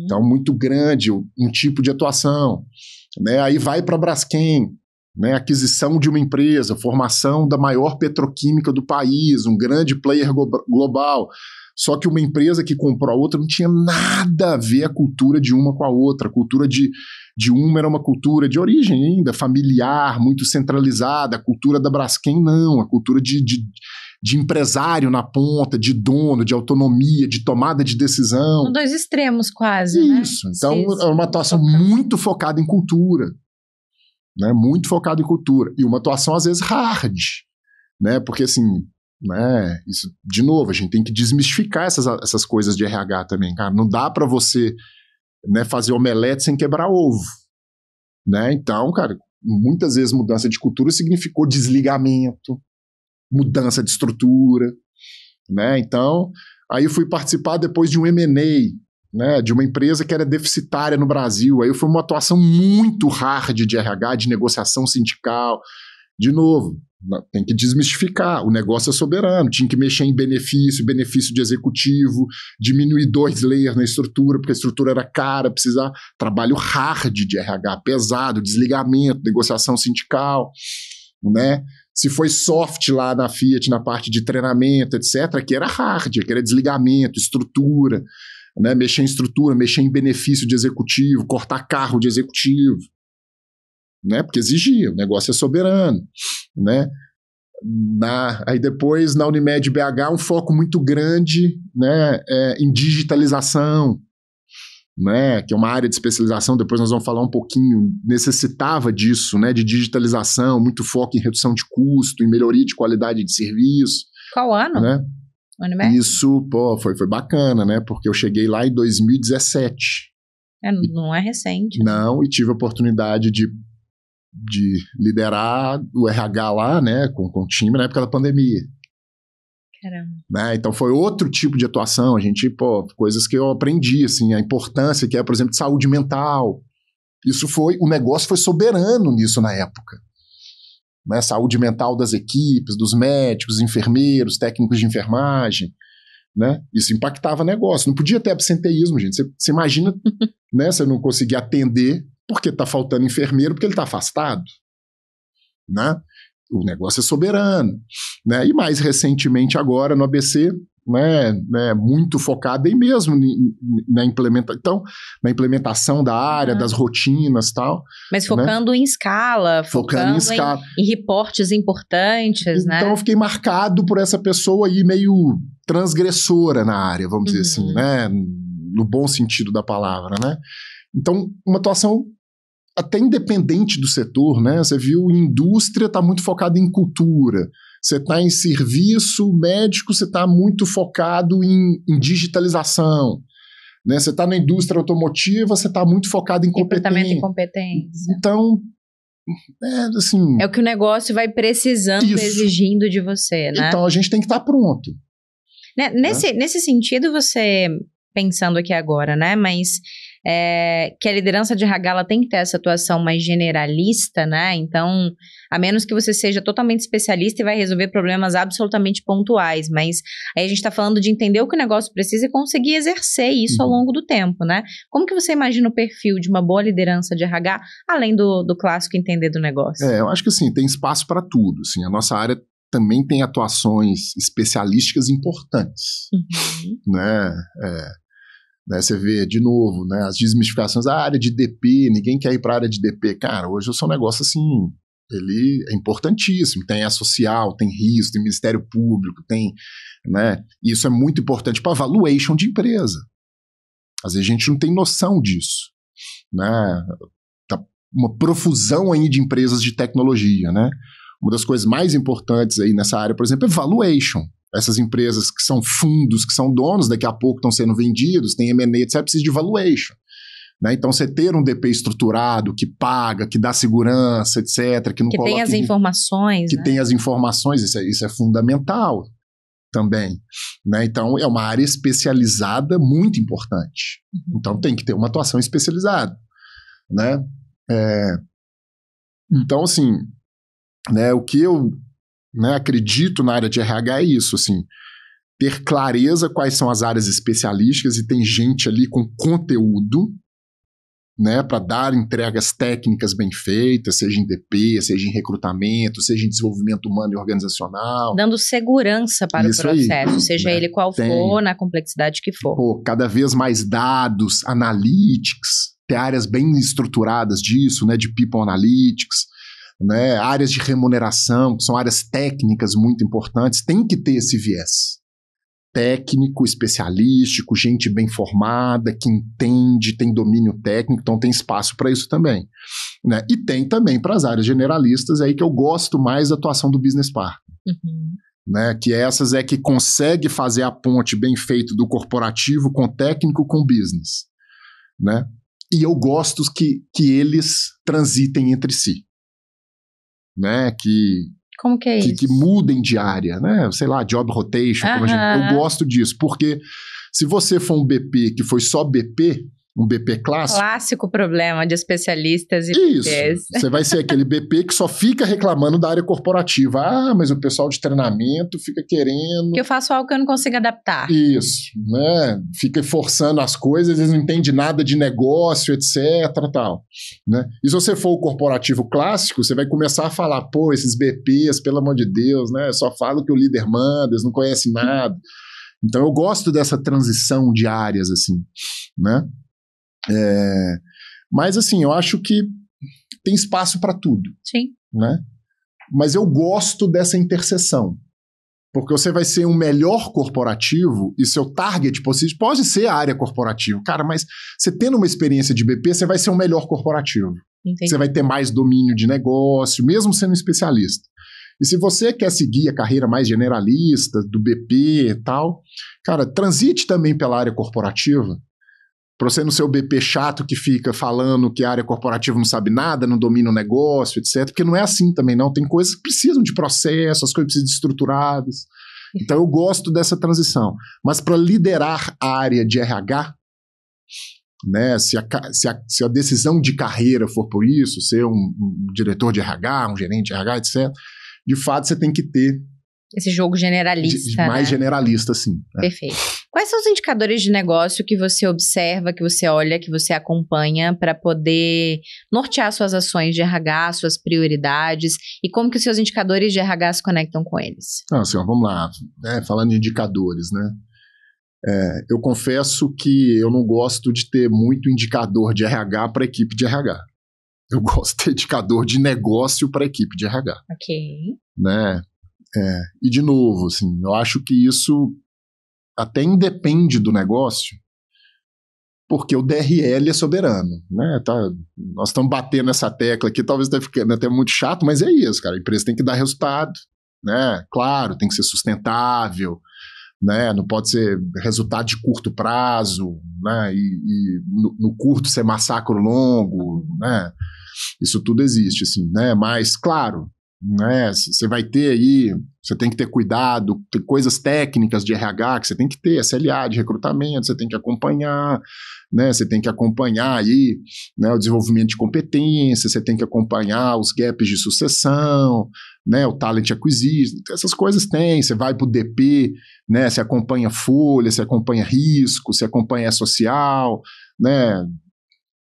Então, muito grande um tipo de atuação, né? Aí vai para a Braskem, né? Aquisição de uma empresa, formação da maior petroquímica do país, um grande player global. Só que uma empresa que comprou a outra não tinha nada a ver a cultura de uma com a outra. A cultura de uma era uma cultura de origem ainda, familiar, muito centralizada. A cultura da Braskem não, a cultura de empresário na ponta, de dono, de autonomia, de tomada de decisão. São dois extremos quase, Isso, né? Então é uma atuação muito focada em cultura, né? Muito focada em cultura. E uma atuação às vezes hard, né? Porque assim, né? Isso, de novo, a gente tem que desmistificar essas coisas de RH também, cara. Não dá para você, né, fazer omelete sem quebrar ovo, né? Então, cara, muitas vezes mudança de cultura significou desligamento, mudança de estrutura, né? Então, aí eu fui participar depois de um M&A, né, de uma empresa que era deficitária no Brasil. Aí foi uma atuação muito hard de RH, de negociação sindical. De novo, tem que desmistificar, o negócio é soberano, tinha que mexer em benefício de executivo, diminuir 2 layers na estrutura, porque a estrutura era cara, precisar trabalho hard de RH, pesado, desligamento, negociação sindical, né? Se foi soft lá na Fiat, na parte de treinamento, etc., que era hard, que era desligamento, estrutura, né? Mexer em estrutura, mexer em benefício de executivo, cortar carro de executivo, né? Porque exigia, o negócio é soberano, né? Aí depois, na Unimed BH, um foco muito grande, né, em digitalização, né, que é uma área de especialização, depois nós vamos falar um pouquinho, necessitava disso, né, de digitalização, muito foco em redução de custo, em melhoria de qualidade de serviço. Qual ano? Né? Unimed? Isso, foi bacana, né, porque eu cheguei lá em 2017. Não é recente. Não, e tive a oportunidade de liderar o RH lá, né, com o time na época da pandemia. Caramba. Né? Então foi outro tipo de atuação, coisas que eu aprendi, assim, a importância que é, por exemplo, de saúde mental. O negócio foi soberano nisso na época. Né? Saúde mental das equipes, dos médicos, enfermeiros, técnicos de enfermagem, né? Isso impactava o negócio. Não podia ter absenteísmo, gente. Você imagina, né, você não conseguir atender porque está faltando enfermeiro, porque ele está afastado, né? O negócio é soberano, né? E mais recentemente agora no ABC, né, muito focado em mesmo na implementação da área, das rotinas e tal. Mas focando, né, em escala, focando em reportes importantes, né? Então eu fiquei marcado por essa pessoa aí meio transgressora na área, vamos dizer assim, né? No bom sentido da palavra, né? Então, uma atuação até independente do setor, né? Você viu, indústria está muito focada em cultura. Você está em serviço médico, você está muito focado em digitalização. Né? Você está na indústria automotiva, você está muito focado em competência. E competência. Então, assim... É o que o negócio vai precisando, exigindo de você, né? Então, a gente tem que estar pronto. Nesse sentido, você... Pensando aqui agora, né? Mas que a liderança de RH ela tem que ter essa atuação mais generalista, né? Então, a menos que você seja totalmente especialista e vai resolver problemas absolutamente pontuais, mas aí a gente está falando de entender o que o negócio precisa e conseguir exercer isso ao longo do tempo, né? Como que você imagina o perfil de uma boa liderança de RH, além do clássico entender do negócio? Eu acho que assim, tem espaço para tudo, assim, a nossa área também tem atuações especialísticas importantes, né? Você vê, de novo, né, as desmistificações, a área de DP, ninguém quer ir para a área de DP. Cara, hoje o seu negócio, assim, ele é importantíssimo. Tem a social, tem risco, tem Ministério Público, tem, né? Isso é muito importante para valuation de empresa. Às vezes a gente não tem noção disso, né? Tá uma profusão aí de empresas de tecnologia, né? Uma das coisas mais importantes aí nessa área, por exemplo, é valuation. Essas empresas que são fundos, que são donos, daqui a pouco estão sendo vendidos, tem M&A, etc., precisa de valuation. Né? Então, você ter um DP estruturado, que paga, que dá segurança, etc., que não coloca... Que tem as informações, que tem as informações, isso é fundamental também. Né? Então, é uma área especializada muito importante. Então, tem que ter uma atuação especializada. Né? Então, assim, né, o que eu né, acredito na área de RH é isso, assim, ter clareza quais são as áreas especialísticas e tem gente ali com conteúdo, né, para dar entregas técnicas bem feitas, seja em DP, seja em recrutamento, seja em desenvolvimento humano e organizacional. Dando segurança para o processo, aí, seja ele qual for, na complexidade que for. Pô, cada vez mais dados, analytics, ter áreas bem estruturadas disso, né, de people analytics, né, áreas de remuneração, que são áreas técnicas muito importantes, tem que ter esse viés. Técnico, especialístico, gente bem formada, que entende, tem domínio técnico, então tem espaço para isso também, né? E tem também para as áreas generalistas, aí que eu gosto mais da atuação do business partner, né? Que essas é que consegue fazer a ponte bem feita do corporativo com o técnico com o business, né? E eu gosto que eles transitem entre si, né? Como que é isso? Que mudem de área, né? Sei lá, job rotation. Eu gosto disso, porque se você for um BP que foi só BP, um BP clássico... Clássico problema de especialistas e isso, BPs. Você vai ser aquele BP que só fica reclamando da área corporativa. Ah, mas o pessoal de treinamento fica querendo... Que eu faço algo que eu não consigo adaptar. Isso, né? Fica forçando as coisas, eles não entendem nada de negócio, etc, tal, né? E se você for o corporativo clássico, você vai começar a falar, pô, esses BPs, pelo amor de Deus, né? Só falam o que o líder manda, eles não conhecem nada. Então eu gosto dessa transição de áreas, assim, né? Mas assim, eu acho que tem espaço para tudo. Sim. Né? Mas eu gosto dessa interseção, porque você vai ser um melhor corporativo e seu target possível pode ser a área corporativa. Cara, mas você tendo uma experiência de BP, você vai ser um melhor corporativo. Entendi. Você vai ter mais domínio de negócio, mesmo sendo um especialista. E se você quer seguir a carreira mais generalista, do BP e tal, cara, transite também pela área corporativa. Para você não ser o BP chato que fica falando que a área corporativa não sabe nada, não domina o negócio, etc. Porque não é assim também, não. Tem coisas que precisam de processo, as coisas precisam de estruturadas. Então eu gosto dessa transição. Mas para liderar a área de RH, né, se a decisão de carreira for por isso, ser um diretor de RH, um gerente de RH, etc., de fato você tem que ter esse jogo generalista, mais né? Generalista, sim. Perfeito. Quais são os indicadores de negócio que você observa, que você olha, que você acompanha para poder nortear suas ações de RH, suas prioridades e como que os seus indicadores de RH se conectam com eles? Assim, vamos lá. Falando de indicadores, né? Eu confesso que eu não gosto de ter muito indicador de RH para a equipe de RH. Eu gosto de ter indicador de negócio para a equipe de RH. Ok. Né? E de novo, assim, eu acho que isso até independe do negócio, porque o DRL é soberano, né? Nós estamos batendo essa tecla aqui, talvez esteja ficando até muito chato, mas é isso, cara. A empresa tem que dar resultado, né? Claro, tem que ser sustentável, né? Não pode ser resultado de curto prazo, né? E no curto ser massacre longo, né? Isso tudo existe, assim, né? Mas, claro, né? Você vai ter aí, você tem que ter cuidado, tem coisas técnicas de RH que você tem que ter, SLA de recrutamento, você tem que acompanhar, né? Você tem que acompanhar aí, né, o desenvolvimento de competência, você tem que acompanhar os gaps de sucessão, né, o talent acquisition, essas coisas tem, você vai para o DP, né, você acompanha folha, você acompanha risco, você acompanha social, né?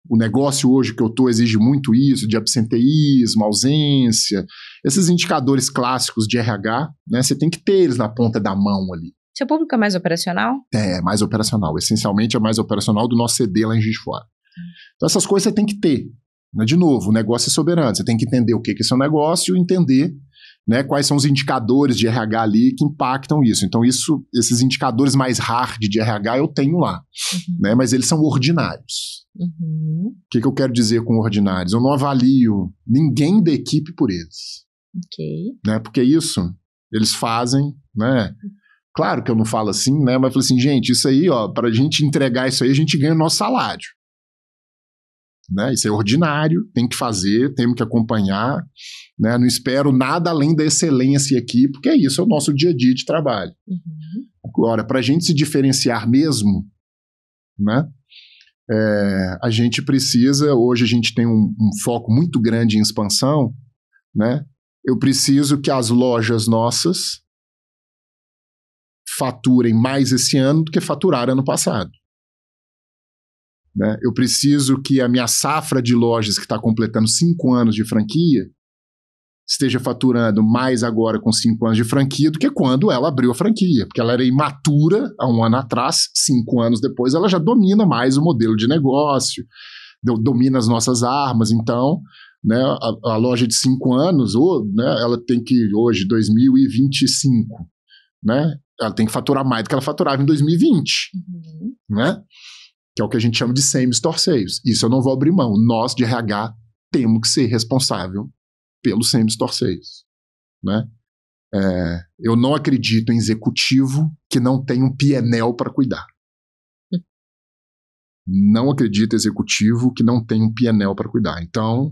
O negócio hoje que eu estou exige muito isso, de absenteísmo, ausência, esses indicadores clássicos de RH, né, você tem que ter eles na ponta da mão ali. Seu público é mais operacional? Mais operacional. Essencialmente é mais operacional do nosso CD lá em Juiz de Fora. Então essas coisas você tem que ter. Né? De novo, o negócio é soberano. Você tem que entender o que é seu negócio e entender, né, quais são os indicadores de RH ali que impactam isso. Então esses indicadores mais hard de RH eu tenho lá, né, mas eles são ordinários. O que eu quero dizer com ordinários? Eu não avalio ninguém da equipe por eles. Ok. Né? Porque isso eles fazem, né? Claro que eu não falo assim, né? Mas eu falo assim, gente, isso aí, ó, pra gente entregar isso aí, a gente ganha o nosso salário. Né? Isso é ordinário, tem que fazer, temos que acompanhar, né? Não espero nada além da excelência aqui, porque é isso, é o nosso dia a dia de trabalho. Agora, pra gente se diferenciar mesmo, né? A gente precisa, hoje a gente tem um foco muito grande em expansão, né? eu preciso que as lojas nossas faturem mais esse ano do que faturaram ano passado. Né? Eu preciso que a minha safra de lojas, que está completando 5 anos de franquia, esteja faturando mais agora com 5 anos de franquia do que quando ela abriu a franquia, porque ela era imatura há 1 ano atrás, 5 anos depois ela já domina mais o modelo de negócio, domina as nossas armas. Então, né, a loja de 5 anos, né, ela tem que, hoje, 2025, né, ela tem que faturar mais do que ela faturava em 2020, né, que é o que a gente chama de same store sales. Isso eu não vou abrir mão. Nós, de RH, temos que ser responsável pelo same store sales, né? Eu não acredito em executivo que não tem um P&L para cuidar. Não acredito em executivo que não tem um P&L para cuidar. Então,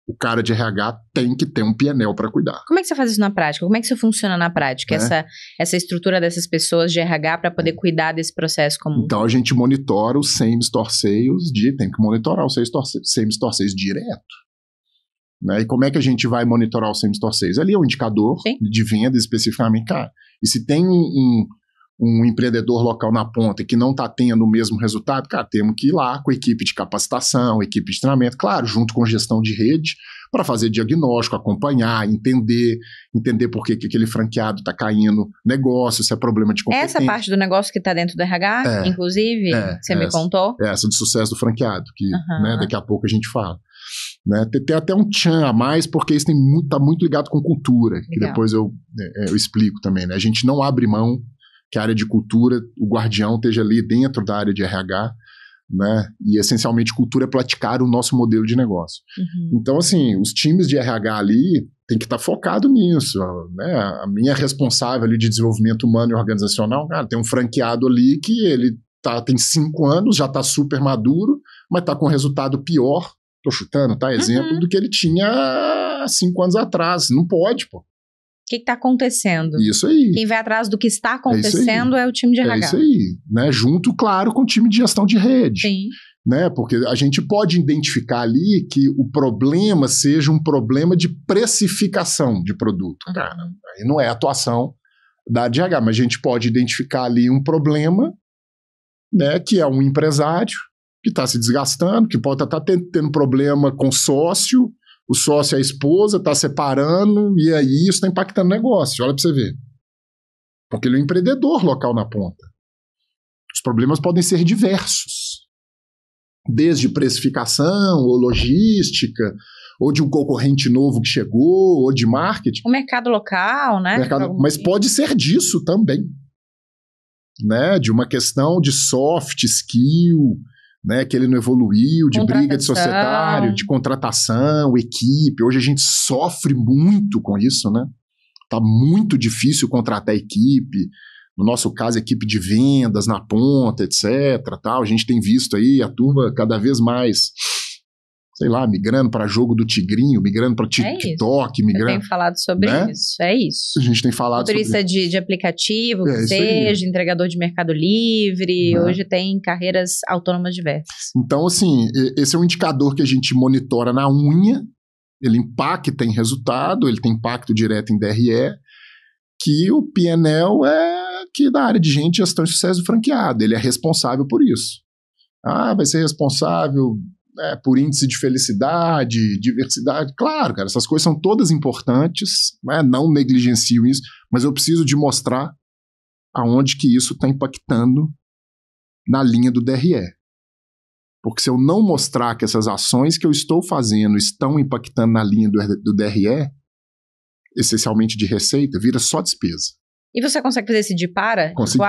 o cara de RH tem que ter um P&L para cuidar. Como é que você faz isso na prática? Como é que isso funciona na prática? Essa estrutura dessas pessoas de RH para poder cuidar desse processo comum? Então, a gente monitora o same store sales, tem que monitorar o same store sales direto. Né? E como é que a gente vai monitorar o same store sales? Ali é um indicador de venda especificamente, cara. E se tem um empreendedor local na ponta que não está tendo o mesmo resultado, cara, temos que ir lá com a equipe de capacitação, equipe de treinamento, claro, junto com gestão de rede, para fazer diagnóstico, acompanhar, entender por que aquele franqueado está caindo negócio, se é problema de competência. Essa parte do negócio que está dentro do RH, inclusive, você me contou? Essa de sucesso do franqueado, que né, daqui a pouco a gente fala. Né? Tem até um tchan a mais, porque isso está muito ligado com cultura, que depois eu explico também. Né? A gente não abre mão que a área de cultura, o guardião esteja ali dentro da área de RH, né? E essencialmente cultura é praticar o nosso modelo de negócio. Então, assim, os times de RH ali tem que estar focado nisso, né? A minha responsável ali de desenvolvimento humano e organizacional, cara, tem um franqueado ali que ele tem 5 anos, já está super maduro, mas está com resultado pior, tô chutando, tá? Exemplo do que ele tinha 5 anos atrás. Não pode, pô. O que está acontecendo? Isso aí. Quem vai atrás do que está acontecendo é o time de RH. É isso aí, né? Junto, claro, com o time de gestão de rede. Sim. Né? Porque a gente pode identificar ali que o problema seja um problema de precificação de produto. Cara, aí não é atuação da DH, mas a gente pode identificar ali um problema, né, que é um empresário que está se desgastando, que pode estar tendo problema com sócio, o sócio e a esposa está separando, e aí isso está impactando o negócio. Olha para você ver. Porque ele é um empreendedor local na ponta. Os problemas podem ser diversos. Desde precificação, ou logística, ou de um concorrente novo que chegou, ou de marketing. O mercado local, né? Mas pode ser disso também. Né? De uma questão de soft skill, né, que ele não evoluiu, de briga de societário, de contratação, equipe. Hoje a gente sofre muito com isso, né? Tá muito difícil contratar equipe. No nosso caso, equipe de vendas na ponta, etc. Tal. A gente tem visto aí a turma cada vez mais, sei lá, migrando para jogo do Tigrinho, migrando para TikTok, migrando. Eu tenho falado sobre isso. É isso. A gente tem falado motorista sobre de aplicativo, que seja, entregador de Mercado Livre, hoje tem carreiras autônomas diversas. Então, assim, esse é um indicador que a gente monitora na unha, ele impacta em resultado, ele tem impacto direto em DRE, que o P&L é que da área de gente, gestão de sucesso do franqueado, ele é responsável por isso. Vai ser responsável por índice de felicidade, diversidade. Claro, cara, essas coisas são todas importantes, né? Não negligencio isso, mas eu preciso de mostrar aonde que isso está impactando na linha do DRE. Porque se eu não mostrar que essas ações que eu estou fazendo estão impactando na linha do DRE, essencialmente de receita, vira só despesa. E você consegue fazer esse de para? Consigo.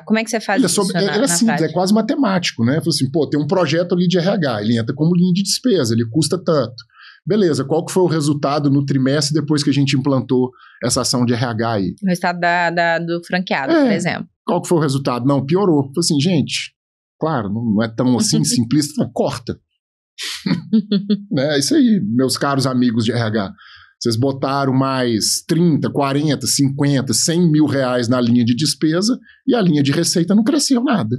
Como é que você faz isso ele é simples, prática? É quase matemático, né? Fala assim, tem um projeto ali de RH, ele entra como linha de despesa, ele custa tanto. Beleza, qual que foi o resultado no trimestre depois que a gente implantou essa ação de RH aí? O resultado do franqueado, por exemplo. Qual que foi o resultado? Não, piorou. Falei assim, gente, claro, não é tão assim simplista, corta. É isso aí, meus caros amigos de RH. Vocês botaram mais 30, 40, 50, 100 mil reais na linha de despesa e a linha de receita não cresceu nada.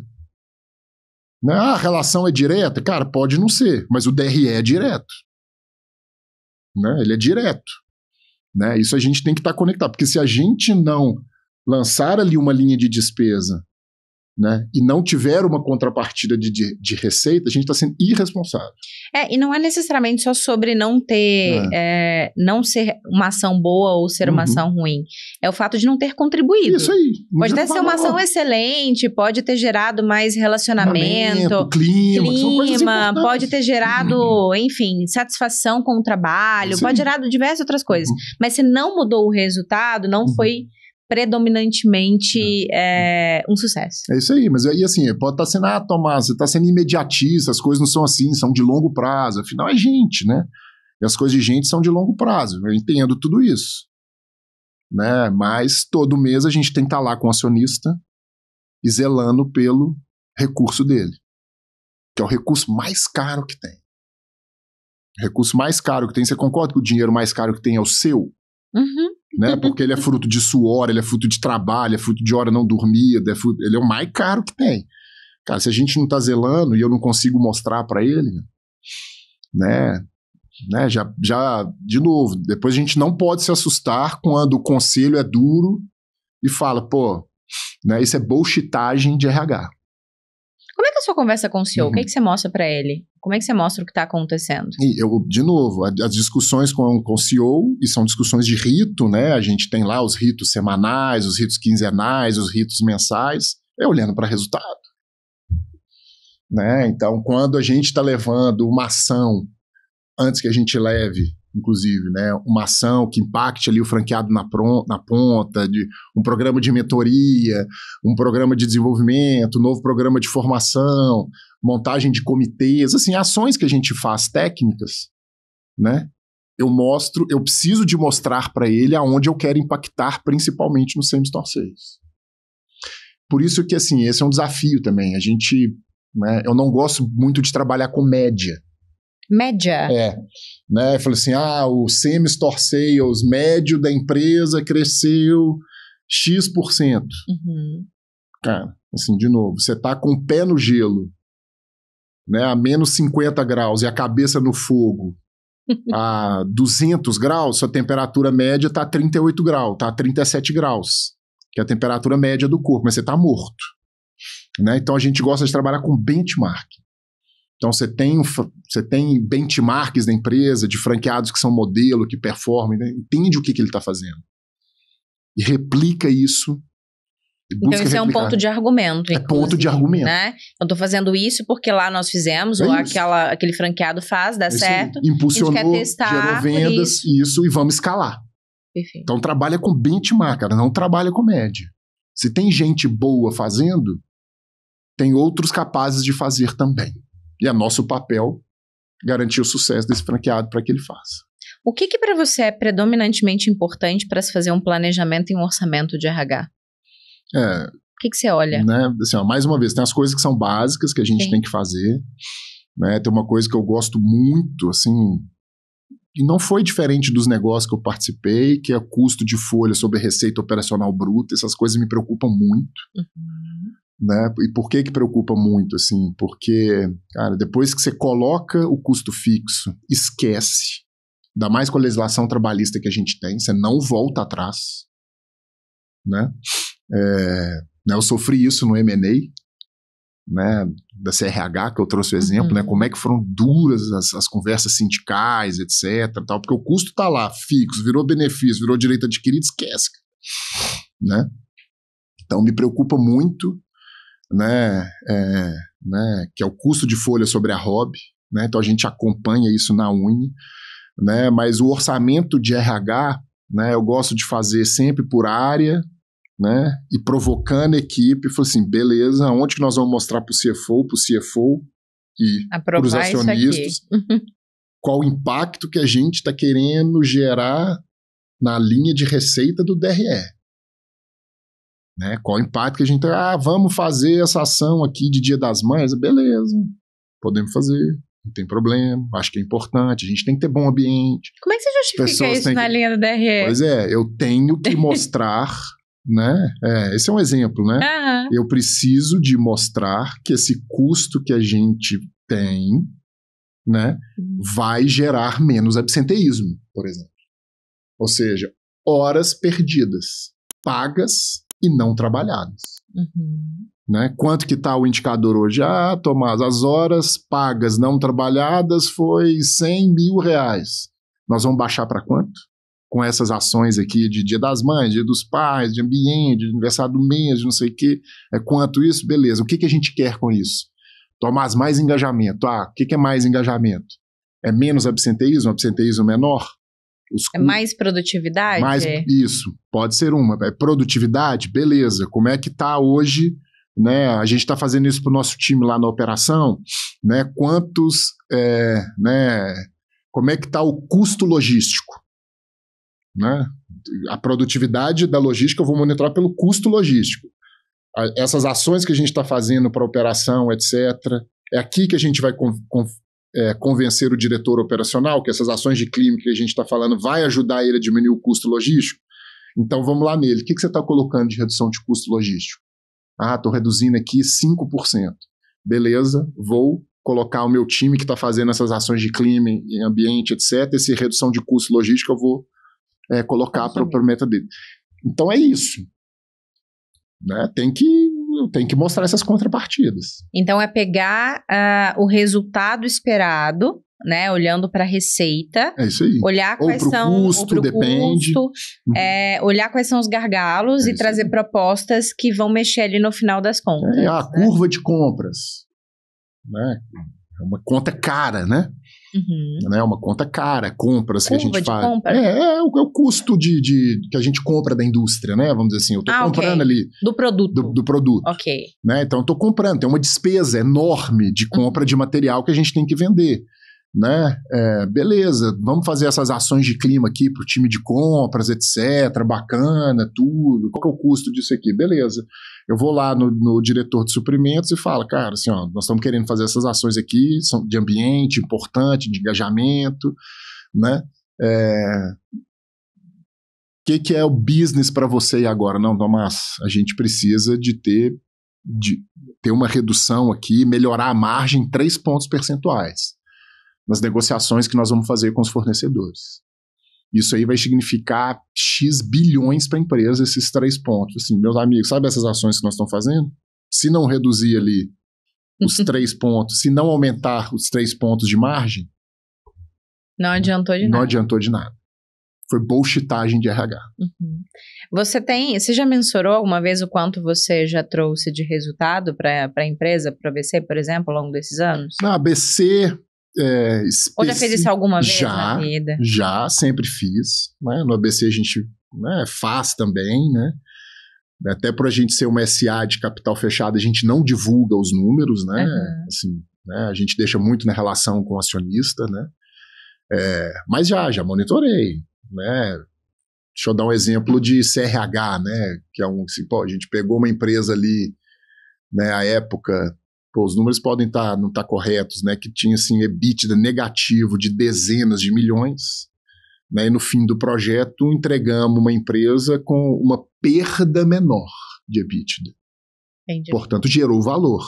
A relação é direta? Cara, pode não ser, mas o DRE é direto. Ele é direto. né? Isso a gente tem que estar conectado, porque se a gente não lançar ali uma linha de despesa, né, e não tiver uma contrapartida de receita, a gente está sendo irresponsável. E não é necessariamente só sobre não ter, não ser uma ação boa ou ser uma ação ruim. É o fato de não ter contribuído. Isso aí. Pode até ser uma ação excelente, pode ter gerado mais relacionamento, clima, pode ter gerado, enfim, satisfação com o trabalho, pode gerar diversas outras coisas. Mas se não mudou o resultado, não foi predominantemente um sucesso. É isso aí, mas aí assim, pode estar sendo, Tomás, você está sendo imediatista, as coisas não são assim, são de longo prazo, afinal é gente, né? E as coisas de gente são de longo prazo, eu entendo tudo isso, né? Mas todo mês a gente tem que estar lá com o acionista e zelando pelo recurso dele, que é o recurso mais caro que tem. O recurso mais caro que tem, você concorda que o dinheiro mais caro que tem é o seu? Né? Porque ele é fruto de suor, ele é fruto de trabalho, é fruto de hora não dormida, ele é o mais caro que tem. Cara, se a gente não tá zelando e eu não consigo mostrar para ele, né, já, de novo, depois a gente não pode se assustar quando o conselho é duro e fala, né, isso é bullshitagem de RH. Como é que é a sua conversa com o CEO? O que é que você mostra para ele? Como é que você mostra o que está acontecendo? E de novo, as discussões com o CEO, e são discussões de rito, né? A gente tem lá os ritos semanais, os ritos quinzenais, os ritos mensais, olhando para resultado. Né? Então, quando a gente está levando uma ação, antes que a gente leve, inclusive, né, uma ação que impacte ali o franqueado na ponta, de um programa de mentoria, um programa de desenvolvimento, um novo programa de formação, montagem de comitês, assim, ações que a gente faz técnicas, né? Eu preciso de mostrar para ele aonde eu quero impactar, principalmente no same-store sales. Por isso que, assim, esse é um desafio também. A gente, né, eu não gosto muito de trabalhar com média. Média? Né? Eu falei assim, o same-store sales médio da empresa cresceu X%. Cara, assim, de novo, você tá com o pé no gelo, né, a menos 50 graus e a cabeça no fogo a 200 graus, sua temperatura média tá a 38 graus, tá a 37 graus, que é a temperatura média do corpo, mas você tá morto. Né? Então a gente gosta de trabalhar com benchmark. Então você tem benchmarks da empresa, de franqueados que são modelo, que performam, né? Entende o que ele está fazendo. E replica isso. Então isso é um ponto de argumento. É ponto de argumento. Né? Eu estou fazendo isso porque lá nós fizemos, ou aquele franqueado faz, dá certo. Impulsionou, a gente quer testar, gerou vendas, isso, e vamos escalar. Perfeito. Então trabalha com benchmark, cara, não trabalha com média. Se tem gente boa fazendo, tem outros capazes de fazer também. E é nosso papel garantir o sucesso desse franqueado para que ele faça. O que para você é predominantemente importante para se fazer um planejamento e um orçamento de RH? O que você olha? Né, assim, mais uma vez, tem as coisas que são básicas que a gente tem que fazer. Né, tem uma coisa que eu gosto muito, assim, e não foi diferente dos negócios que eu participei, que é custo de folha sobre receita operacional bruta. Essas coisas me preocupam muito. Né? E por que preocupa muito, assim? Porque, cara, depois que você coloca o custo fixo, esquece, ainda mais com a legislação trabalhista que a gente tem, você não volta atrás, né? Eu sofri isso no M&A, né, da CRH, que eu trouxe o exemplo, né? Como é que foram duras as conversas sindicais, etc, tal, porque o custo tá lá, fixo, virou benefício, virou direito adquirido, esquece, né? Então me preocupa muito, né, que é o custo de folha sobre a ROB, né, então a gente acompanha isso na Uni, né, mas o orçamento de RH, né, eu gosto de fazer sempre por área, né, e provocando a equipe, falou assim, beleza, onde que nós vamos mostrar para o CFO e para os acionistas qual o impacto que a gente está querendo gerar na linha de receita do DRE. Né? Qual o impacto que a gente tem? Vamos fazer essa ação aqui de Dia das Mães? Beleza, podemos fazer, não tem problema, acho que é importante, a gente tem que ter bom ambiente. Como é que você justifica isso na linha do DRE? Pois eu tenho que mostrar, né? Esse é um exemplo, né? Eu preciso de mostrar que esse custo que a gente tem, né, vai gerar menos absenteísmo, por exemplo. Ou seja, horas perdidas, pagas e não trabalhadas. Né? Quanto que está o indicador hoje? Tomás, as horas pagas não trabalhadas foi 100 mil reais. Nós vamos baixar para quanto? Com essas ações aqui de Dia das Mães, Dia dos Pais, de ambiente, de aniversário do mês, de não sei o quê. Quanto isso? Beleza. O que a gente quer com isso? Tomás, mais engajamento. O que é mais engajamento? É menos absenteísmo menor? É mais produtividade? Isso, pode ser uma. É produtividade? Beleza. Como é que está hoje, né? A gente está fazendo isso para o nosso time lá na operação, né? Como é que está o custo logístico? Né? A produtividade da logística eu vou monitorar pelo custo logístico. Essas ações que a gente está fazendo para operação, etc., é aqui que a gente vai convencer o diretor operacional que essas ações de clima que a gente está falando vai ajudar ele a diminuir o custo logístico. Então vamos lá nele. O que você está colocando de redução de custo logístico? Estou reduzindo aqui 5%. Beleza, vou colocar o meu time que está fazendo essas ações de clima e ambiente, etc., essa redução de custo logístico eu vou colocar para a meta dele. Então é isso. Né? Tem que mostrar essas contrapartidas. Então é pegar o resultado esperado, né? Olhando para a receita. É isso aí. Olhar quais são custo, depende. Olhar quais são os gargalos e trazer propostas que vão mexer ali no final das contas. A curva de compras. Né? É uma conta cara, né? É uma conta cara, compras que a gente faz. É o custo que a gente compra da indústria, né? Vamos dizer assim, eu estou comprando ali. Do produto. Do produto. Ok. Né? Então eu estou comprando, tem uma despesa enorme de compra de material que a gente tem que vender. Né? Beleza, vamos fazer essas ações de clima aqui para o time de compras, etc. Bacana, tudo. Qual que é o custo disso aqui? Beleza. Eu vou lá no diretor de suprimentos e falo, cara, assim, nós estamos querendo fazer essas ações aqui, são de ambiente importante, de engajamento, né? O que é o business para você agora? Não, Tomás, a gente precisa de ter uma redução aqui, melhorar a margem 3 pontos percentuais nas negociações que nós vamos fazer com os fornecedores. Isso aí vai significar X bilhões para a empresa, esses 3 pontos. Assim, meus amigos, sabe essas ações que nós estamos fazendo? Se não reduzir ali os 3 pontos, se não aumentar os 3 pontos de margem, não adiantou de nada. Não adiantou de nada. Foi bullshitagem de RH. Você já mensurou alguma vez o quanto você já trouxe de resultado para a empresa, para a ABC, por exemplo, ao longo desses anos? Na ABC... Ou já fez isso alguma vez na vida? Já, sempre fiz. Né? No ABC a gente faz também, né? Até para a gente ser uma SA de capital fechado, a gente não divulga os números, né? Assim, né? A gente deixa muito na relação com o acionista, né? Mas já monitorei, né? Deixa eu dar um exemplo de CRH, né? Que é assim, a gente pegou uma empresa ali, né? À época... os números podem não estar corretos, né? Que tinha assim, EBITDA negativo de dezenas de milhões, né? E no fim do projeto entregamos uma empresa com uma perda menor de EBITDA. Entendi. Portanto, gerou valor.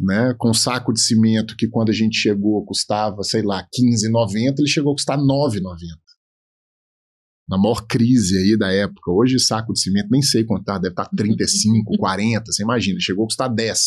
Né? Com um saco de cimento que quando a gente chegou custava, sei lá, R$15,90, ele chegou a custar R$9,90. Na maior crise aí da época. Hoje saco de cimento nem sei quanto tá, deve estar 35, 40, você imagina, chegou a custar 10.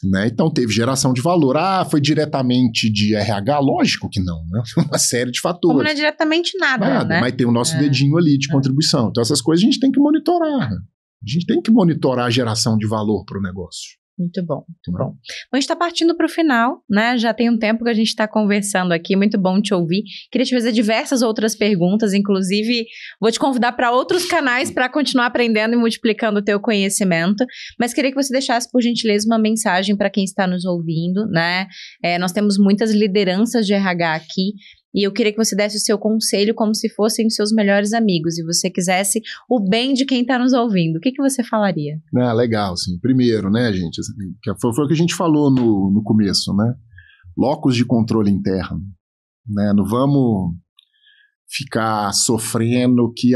Né? Então teve geração de valor. Foi diretamente de RH? Lógico que não, né? Uma série de fatores. Como não é diretamente nada, né? Mas tem o nosso dedinho ali de contribuição. Então essas coisas a gente tem que monitorar. A gente tem que monitorar a geração de valor para o negócio. Muito bom, muito bom. A gente está partindo para o final, né? Já tem um tempo que a gente está conversando aqui, muito bom te ouvir. Queria te fazer diversas outras perguntas, inclusive vou te convidar para outros canais para continuar aprendendo e multiplicando o teu conhecimento, mas queria que você deixasse, por gentileza, uma mensagem para quem está nos ouvindo, né? Nós temos muitas lideranças de RH aqui, e eu queria que você desse o seu conselho como se fossem os seus melhores amigos, e você quisesse o bem de quem está nos ouvindo. O que você falaria? Legal, sim. Primeiro, né, gente, foi o que a gente falou no começo, né? Locus de controle interno. Né? Não vamos ficar sofrendo que,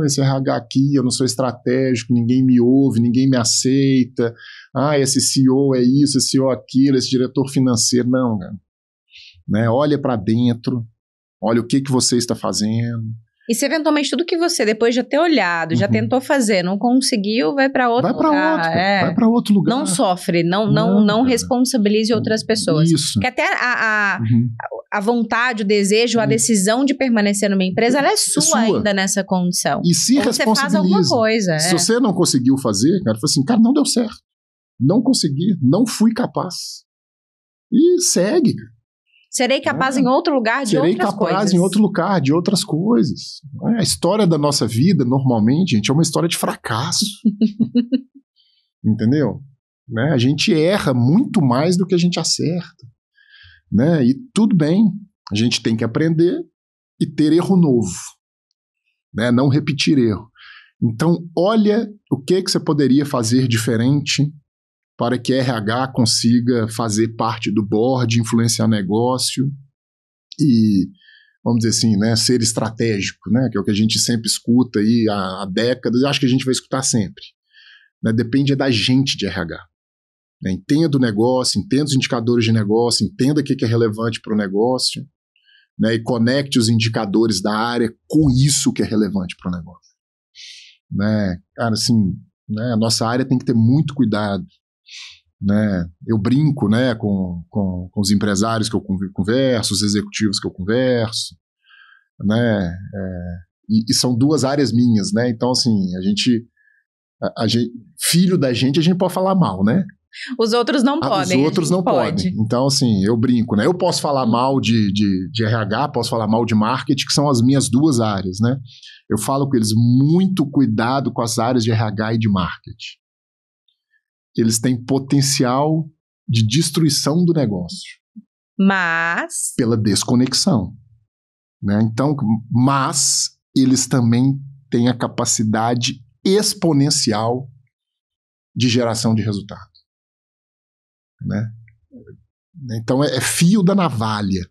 esse RH aqui, eu não sou estratégico, ninguém me ouve, ninguém me aceita, esse CEO é isso, esse CEO é aquilo, esse diretor financeiro. Não, cara. Né? Olha para dentro. Olha o que você está fazendo, E se eventualmente tudo que você, depois de ter olhado, já tentou fazer, não conseguiu, vai para outro lugar. Vai para outro lugar. Não sofre, não responsabilize outras pessoas. Isso. Que até a vontade, o desejo, a decisão de permanecer numa empresa, ela é sua ainda nessa condição. E se responsabiliza. Você faz alguma coisa. Se você não conseguiu fazer, cara, fala assim, cara, não deu certo. Não consegui, não fui capaz. E segue, cara. Serei capaz em outro lugar de outras coisas. Serei capaz em outro lugar de outras coisas. A história da nossa vida, normalmente, gente, é uma história de fracasso. Entendeu? Né? A gente erra muito mais do que a gente acerta. Né? E tudo bem, a gente tem que aprender e ter erro novo. Né? Não repetir erro. Então, olha o que você poderia fazer diferente para que a RH consiga fazer parte do board, influenciar negócio e, vamos dizer assim, né, ser estratégico, né, que é o que a gente sempre escuta aí há décadas, e acho que a gente vai escutar sempre. Né, depende da gente de RH. Né, entenda o negócio, entenda os indicadores de negócio, entenda o que é relevante para o negócio, né, e conecte os indicadores da área com isso que é relevante para o negócio. Né, cara, assim, né, a nossa área tem que ter muito cuidado. Né? Eu brinco, né, com os empresários que eu converso, os executivos que eu converso, né, e são duas áreas minhas, né, então assim, a gente filho da gente a gente pode falar mal, né? Os outros não podem. Os outros não podem. Então assim, eu brinco, né, eu posso falar mal de RH, posso falar mal de marketing, que são as minhas duas áreas, né? Eu falo com eles, muito cuidado com as áreas de RH e de marketing. Eles têm potencial de destruição do negócio. Mas... pela desconexão. Né? Então, mas eles também têm a capacidade exponencial de geração de resultado. Né? Então, é fio da navalha.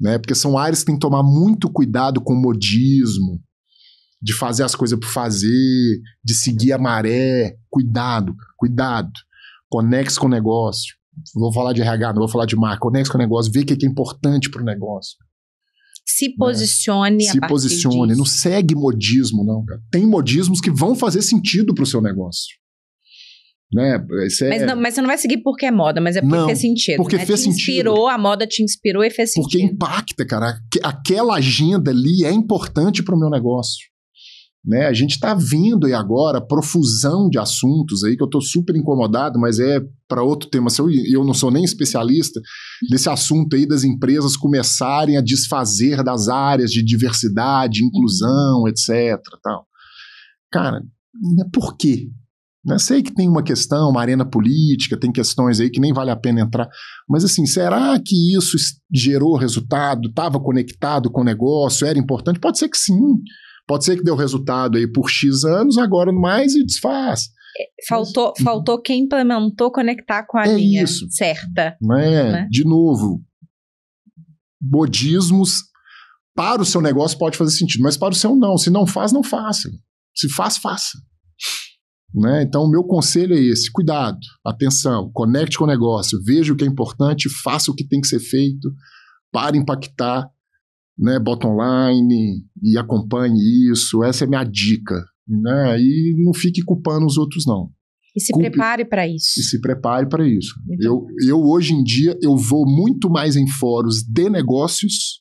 Né? Porque são áreas que tem que tomar muito cuidado com o modismo, de fazer as coisas por fazer, de seguir a maré. Cuidado, cuidado. Conexe com o negócio. Vou falar de RH, não vou falar de marca. Conexe com o negócio, vê o que é importante para o negócio. Se posicione a partir disso. Não segue modismo, não, cara. Tem modismos que vão fazer sentido para o seu negócio. Né? Mas você não vai seguir porque é moda, mas é porque fez sentido. Porque né? fez sentido. A moda te inspirou e fez sentido. Porque impacta, cara. Aquela agenda ali é importante para o meu negócio. Né? A gente está vendo aí agora profusão de assuntos aí que eu estou super incomodado, mas é para outro tema. Eu não sou nem especialista desse assunto aí das empresas começarem a desfazer das áreas de diversidade, inclusão, etc. Tal. Cara, por quê? Eu sei que tem uma questão, uma arena política, tem questões aí que nem vale a pena entrar, mas assim, será que isso gerou resultado, estava conectado com o negócio, era importante? Pode ser que sim. Pode ser que deu resultado aí por X anos, agora mais e desfaz. Faltou quem implementou conectar com a linha certa. Né? De novo, modismos para o seu negócio pode fazer sentido, mas para o seu não. Se não faz, não faça. Se faz, faça. Né? Então, o meu conselho é esse. Cuidado, atenção, conecte com o negócio, veja o que é importante, faça o que tem que ser feito para impactar, né, bottom line, e acompanhe isso. Essa é a minha dica. Né? E não fique culpando os outros, não. E se prepare para isso. E se prepare para isso. Eu, hoje em dia, eu vou muito mais em fóruns de negócios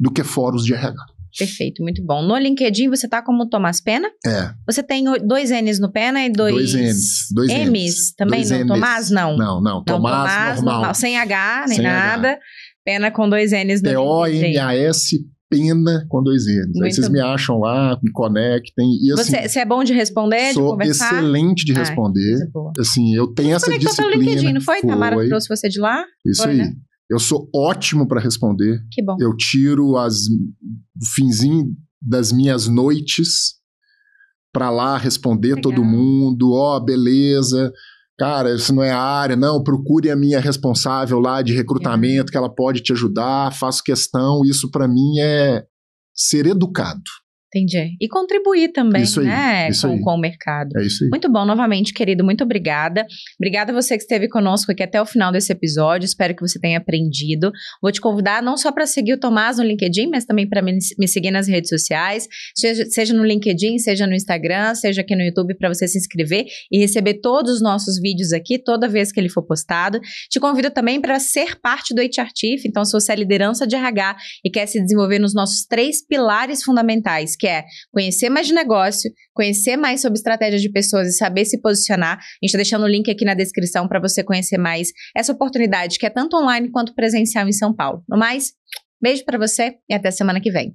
do que fóruns de RH. Perfeito, muito bom. No LinkedIn você tá como Tomás Pena? É. Você tem 2 N's no Pena e 2 N's. 2 M's também? Dois não, N's. Tomás não. Não, Tomás normal. Sem H, nem sem nada. H. Pena com 2 N's no LinkedIn. P-O-M-A-S, Pena com 2 N's. Aí vocês me acham lá, me conectem. E, assim, você é bom de responder, de conversar? Sou excelente de responder. Assim, eu tenho essa disciplina. Pelo LinkedIn, não foi? Tamara que trouxe você de lá? Isso aí. Né? Eu sou ótimo para responder. Que bom. Eu tiro o finzinho das minhas noites para lá responder todo mundo. Beleza. Cara, isso não é a área. Não, procure a minha responsável lá de recrutamento, que ela pode te ajudar. Faço questão. Isso para mim é ser educado. Entendi. E contribuir também, isso aí, né, isso aí. Com o mercado. É isso aí. Muito bom, novamente, querido, muito obrigada. Obrigada a você que esteve conosco aqui até o final desse episódio, espero que você tenha aprendido. Vou te convidar não só para seguir o Tomás no LinkedIn, mas também para me seguir nas redes sociais, seja no LinkedIn, seja no Instagram, seja aqui no YouTube, para você se inscrever e receber todos os nossos vídeos aqui, toda vez que ele for postado. Te convido também para ser parte do HR Chief, então se você é liderança de RH e quer se desenvolver nos nossos 3 pilares fundamentais, que é conhecer mais de negócio, conhecer mais sobre estratégia de pessoas e saber se posicionar. A gente está deixando o link aqui na descrição para você conhecer mais essa oportunidade que é tanto online quanto presencial em São Paulo. No mais, beijo para você e até semana que vem.